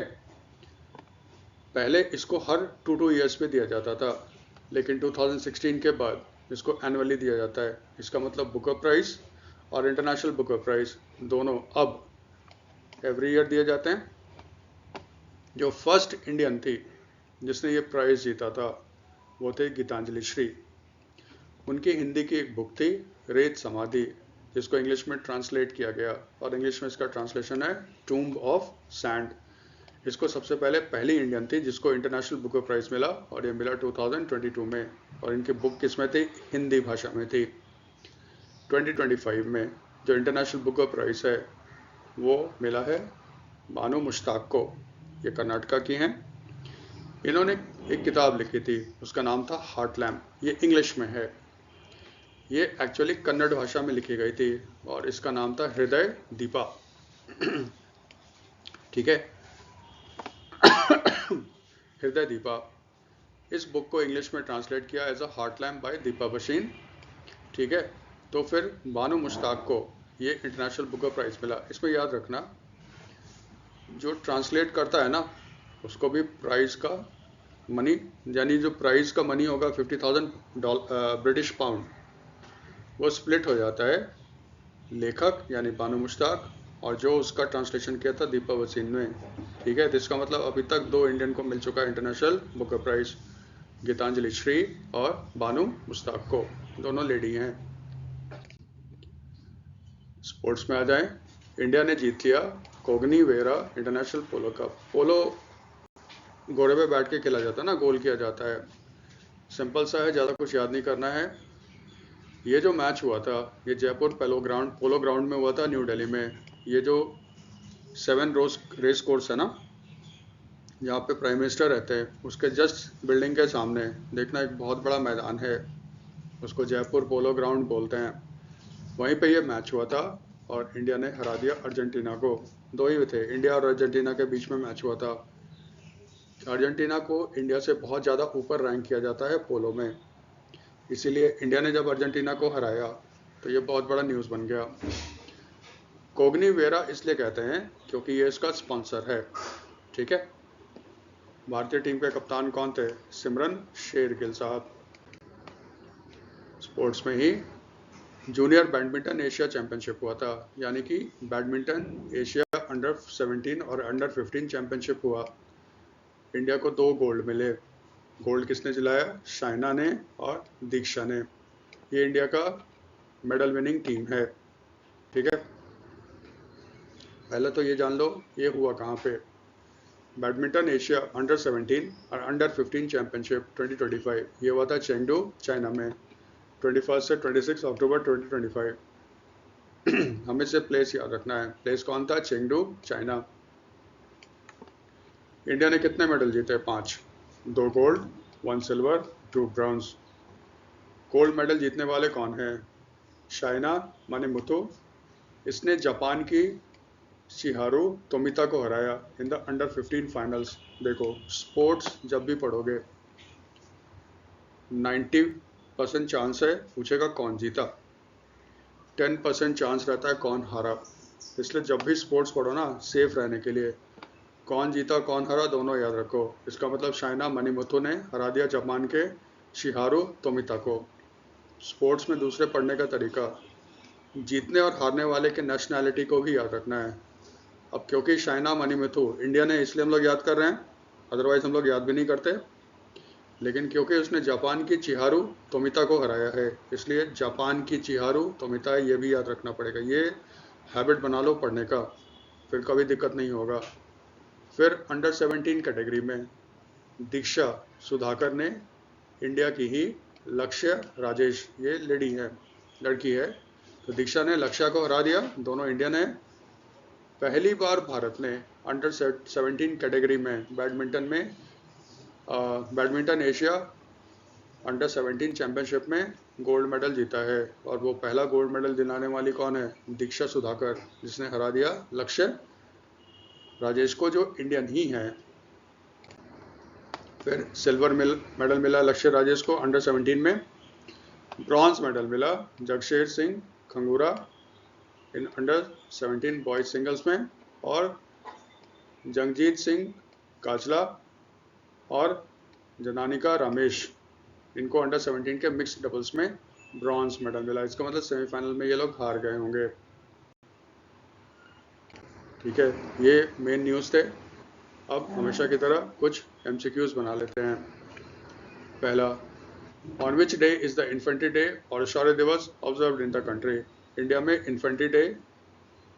पहले इसको हर 2 ईयर्स में दिया जाता था, लेकिन 2016 के बाद इसको एनुअली दिया जाता है। इसका मतलब बुकर प्राइज और इंटरनेशनल बुकर प्राइज दोनों अब एवरी ईयर दिए जाते हैं। जो फर्स्ट इंडियन थी जिसने ये प्राइज जीता था वो थे गीतांजलि श्री। उनकी हिंदी की एक बुक थी रेत समाधि, जिसको इंग्लिश में ट्रांसलेट किया गया, और इंग्लिश में इसका ट्रांसलेशन है टूम्ब ऑफ सैंड। इसको सबसे पहले पहली इंडियन थी जिसको इंटरनेशनल बुकर प्राइज मिला, और ये मिला 2022 में। और इनकी बुक किस में थी? हिंदी भाषा में थी। 2025 में जो इंटरनेशनल बुकर प्राइज है वो मिला है बानो मुश्ताक को। ये कर्नाटका की हैं। इन्होंने एक किताब लिखी थी, उसका नाम था हार्ट लैम्प। ये इंग्लिश में है, ये एक्चुअली कन्नड़ भाषा में लिखी गई थी, और इसका नाम था हृदय दीपा। ठीक है, हृदय दीपा। इस बुक को इंग्लिश में ट्रांसलेट किया एज अ हार्टलैम्प बाय दीपा बशीन। ठीक है, तो फिर बानो मुश्ताक को ये इंटरनेशनल बुकर प्राइज़ मिला। इसमें याद रखना, जो ट्रांसलेट करता है ना, उसको भी प्राइज़ का मनी, यानी जो प्राइज़ का मनी होगा 50,000 ब्रिटिश पाउंड, वो स्प्लिट हो जाता है लेखक यानी बानो मुश्ताक और जो उसका ट्रांसलेशन किया था दीपा वसीम ने। ठीक है, तो इसका मतलब अभी तक 2 इंडियन को मिल चुका है international Booker prize, Geetanjali Shree और बानो मुश्ताक को, दोनों लेडी हैं। स्पोर्ट्स में आ जाएं, इंडिया ने जीत लिया कोगनी वेरा इंटरनेशनल पोलो कप। पोलो घोड़े पे बैठ के खेला जाता है ना, गोल किया जाता है, सिंपल सा है, ज़्यादा कुछ याद नहीं करना है। ये जो मैच हुआ था ये जयपुर पोलो ग्राउंड में हुआ था, न्यू दिल्ली में। ये जो 7 रेस कोर्स है ना, जहाँ पे प्राइम मिनिस्टर रहते हैं, उसके जस्ट बिल्डिंग के सामने देखना एक बहुत बड़ा मैदान है, उसको जयपुर पोलो ग्राउंड बोलते हैं। वहीं पे ये मैच हुआ था और इंडिया ने हरा दिया अर्जेंटीना को। 2 ही थे, इंडिया और अर्जेंटीना के बीच में मैच हुआ था। अर्जेंटीना को इंडिया से बहुत ज़्यादा ऊपर रैंक किया जाता है पोलो में, इसीलिए इंडिया ने जब अर्जेंटीना को हराया तो ये बहुत बड़ा न्यूज़ बन गया। कोगनी वेरा इसलिए कहते हैं क्योंकि ये इसका स्पॉन्सर है। ठीक है, भारतीय टीम के कप्तान कौन थे? सिमरन शेरगिल साहब। स्पोर्ट्स में ही जूनियर बैडमिंटन एशिया चैंपियनशिप हुआ था, यानी कि बैडमिंटन एशिया अंडर 17 और अंडर 15 चैंपियनशिप हुआ। इंडिया को 2 गोल्ड मिले। गोल्ड किसने दिलाया? शाइना ने और दीक्षा ने। ये इंडिया का मेडल विनिंग टीम है। ठीक है, पहले तो ये जान लो ये हुआ कहाँ पे। बैडमिंटन एशिया अंडर 17 और अंडर 15 चैंपियनशिप 2025 ये हुआ था चेंगडू, चाइना में, 21 से 26 अक्टूबर 2025। हमें से प्लेस याद रखना है, प्लेस कौन था? Chengdu, China. इंडिया ने कितने मेडल जीते? 5, 2 gold, 1 silver, 2 bronze. Gold medal जीतने वाले कौन हैं? शाइना मानिमुथु, इसने जापान की शिहारू तोमिता को हराया इन द अंडर 15 फाइनल्स। देखो, स्पोर्ट्स जब भी पढ़ोगे 90% चांस है पूछेगा कौन जीता, 10% चांस रहता है कौन हारा। इसलिए जब भी स्पोर्ट्स पढ़ो ना, सेफ रहने के लिए कौन जीता कौन हरा दोनों याद रखो। इसका मतलब शाइना मानिमुथु ने हरा दिया जापान के शिहारू तोमिता को। स्पोर्ट्स में दूसरे पढ़ने का तरीका, जीतने और हारने वाले के नेशनैलिटी को भी याद रखना है। अब क्योंकि शाइना मानिमुथु इंडिया ने, इसलिए हम लोग याद कर रहे हैं, अदरवाइज हम लोग याद भी नहीं करते। लेकिन क्योंकि उसने जापान की चिहारू तोमिता को हराया है, इसलिए जापान की चिहारू तोमिता, ये भी याद रखना पड़ेगा। ये हैबिट बना लो पढ़ने का, फिर कभी दिक्कत नहीं होगा। फिर अंडर 17 कैटेगरी में दीक्षा सुधाकर ने इंडिया की ही लक्ष्य राजेश, ये लेडी है, लड़की है, तो दीक्षा ने लक्ष्य को हरा दिया। दोनों इंडियन है। पहली बार भारत ने अंडर 17 कैटेगरी में बैडमिंटन एशिया अंडर 17 चैंपियनशिप में गोल्ड मेडल जीता है। और वो पहला गोल्ड मेडल दिलाने वाली कौन है? दीक्षा सुधाकर, जिसने हरा दिया लक्ष्य राजेश को, जो इंडियन ही है। फिर सिल्वर मेडल मिला लक्ष्य राजेश को अंडर 17 में। ब्रॉन्ज मेडल मिला Jagsher Singh Khangura in under 17 boys singles में, और जंगजीत सिंह काचला और जनानिका रमेश, इनको अंडर 17 के मिक्स डबल्स में ब्रॉन्ज मेडल मिला। इसका मतलब सेमीफाइनल में ये लोग हार गए होंगे। ठीक है, ये मेन न्यूज़ थे। अब हमेशा की तरह कुछ MCQs बना लेते हैं। पहला, on which day is the infantry day और शौर्य दिवस observed in the country? India में इन्फेंट्री डे,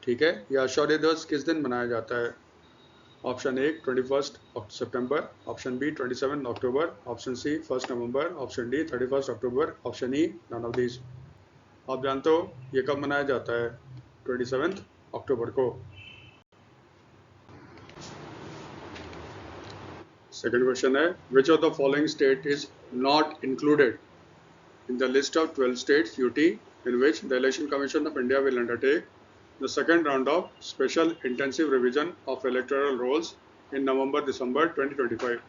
ठीक है, या शौर्य दिवस किस दिन मनाया जाता है? ऑप्शन ए 21 सितंबर, ऑप्शन बी 27 अक्टूबर, ऑप्शन सी 1 नवंबर, ऑप्शन डी 31 अक्टूबर, option E none of these. आप जानते हो ये कब मनाया जाता है? 27 अक्टूबर को। सेकेंड क्वेश्चन है, which of the following state is not included in the list of 12 states UT in which the Election Commission of India will undertake the second round of special intensive revision of electoral rolls in November-December 2025.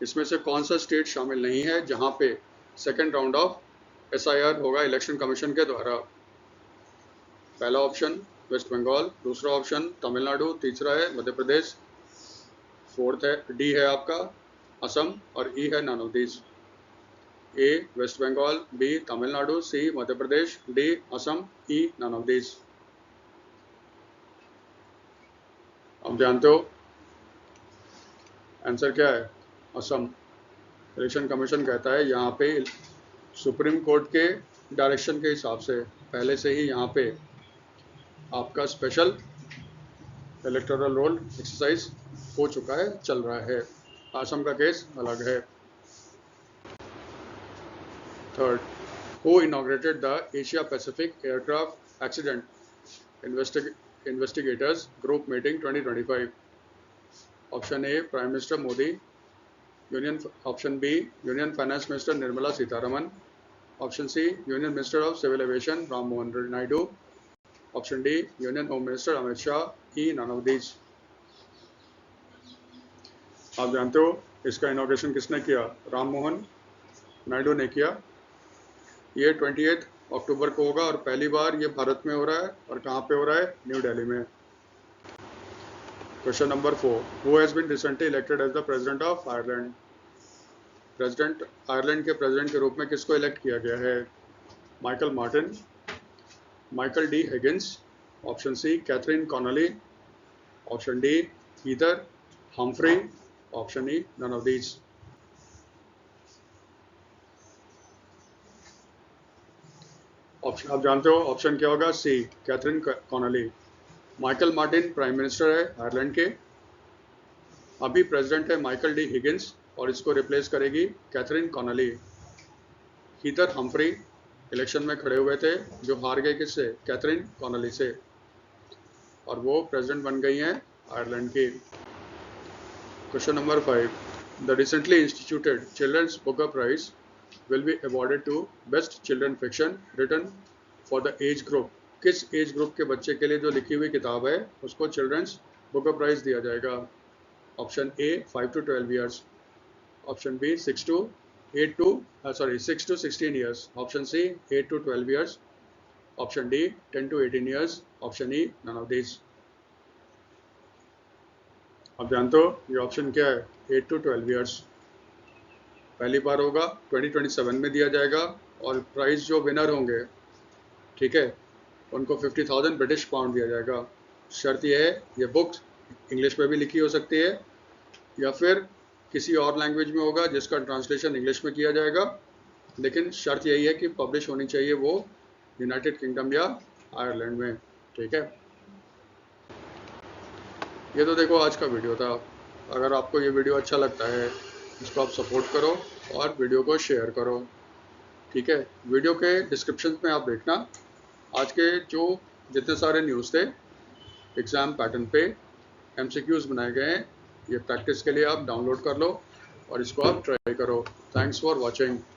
इसमें से कौन सा state शामिल नहीं है जहां पे second round of SIR होगा इलेक्शन कमीशन के द्वारा? पहला ऑप्शन वेस्ट बंगाल, दूसरा ऑप्शन तमिलनाडु, तीसरा है मध्य प्रदेश, फोर्थ है डी है आपका असम और ई है none of these. A West Bengal, B Tamil Nadu, C Madhya Pradesh, D Assam, E none of these. आप जानते हो आंसर क्या है? असम। इलेक्शन कमीशन कहता है यहाँ पे सुप्रीम कोर्ट के डायरेक्शन के हिसाब से पहले से ही यहाँ पे आपका स्पेशल इलेक्टोरल रोल एक्सरसाइज हो चुका है, चल रहा है। असम का केस अलग है। Third, who inaugurated the Asia Pacific aircraft accident investigators group meeting 2025? Option A prime minister Modi, option B union finance minister Nirmala Sitharaman, option C union minister of civil aviation Ram Mohan Naidu, option D union home minister Amit Shah, E none of these. आप जानते हो इसका inauguration किसने किया? राम मोहन नायडू ने किया। ये 28 अक्टूबर को होगा और पहली बार ये भारत में हो रहा है। और कहाँ पे हो रहा है? न्यू दिल्ली में। Question number 4, who has been recently elected as the president of Ireland? President Ireland के प्रेसिडेंट के रूप में किसको इलेक्ट किया गया है? Michael Martin, Michael D Higgins, option C Catherine Connolly, option D Heather Humphreys, option E none of these. Option आप जानते हो ऑप्शन क्या होगा? C Catherine Connolly. Michael Martin prime minister है आयरलैंड के, अभी प्रेसिडेंट है माइकल डी हिगिंस और इसको रिप्लेस करेगी Catherine Connolly. Heather Humphrey election में खड़े हुए थे जो हार गए किससे? कैथरीन कॉनली से, और वो प्रेसिडेंट बन गई हैं आयरलैंड की। Question number 5, the recently instituted children's Booker prize will be awarded to best children fiction written for the age group? किस एज ग्रुप के बच्चे के लिए जो लिखी हुई किताब है उसको चिल्ड्रंस बुकर प्राइज दिया जाएगा? Option A 5 to 12 years, option B 6 to 16 years, option C 8 to 12 years, option D 10 to 18 years, option E none of this. आप जानते हो ये ऑप्शन क्या है? 8 to 12 ईयर्स। पहली बार होगा 2027 में दिया जाएगा और प्राइज जो विनर होंगे, ठीक है, उनको 50,000 ब्रिटिश पाउंड दिया जाएगा। शर्त यह है ये बुक इंग्लिश में भी लिखी हो सकती है या फिर किसी और लैंग्वेज में होगा जिसका ट्रांसलेशन इंग्लिश में किया जाएगा, लेकिन शर्त यही है कि पब्लिश होनी चाहिए वो यूनाइटेड किंगडम या आयरलैंड में, ठीक है। ये तो देखो आज का वीडियो था। अगर आपको ये वीडियो अच्छा लगता है इसको आप सपोर्ट करो और वीडियो को शेयर करो, ठीक है। वीडियो के डिस्क्रिप्शन में आप देखना आज के जो जितने सारे न्यूज़ थे एग्ज़ाम पैटर्न पे MCQs बनाए गए हैं, ये प्रैक्टिस के लिए आप डाउनलोड कर लो और इसको आप ट्राई करो। Thanks for watching.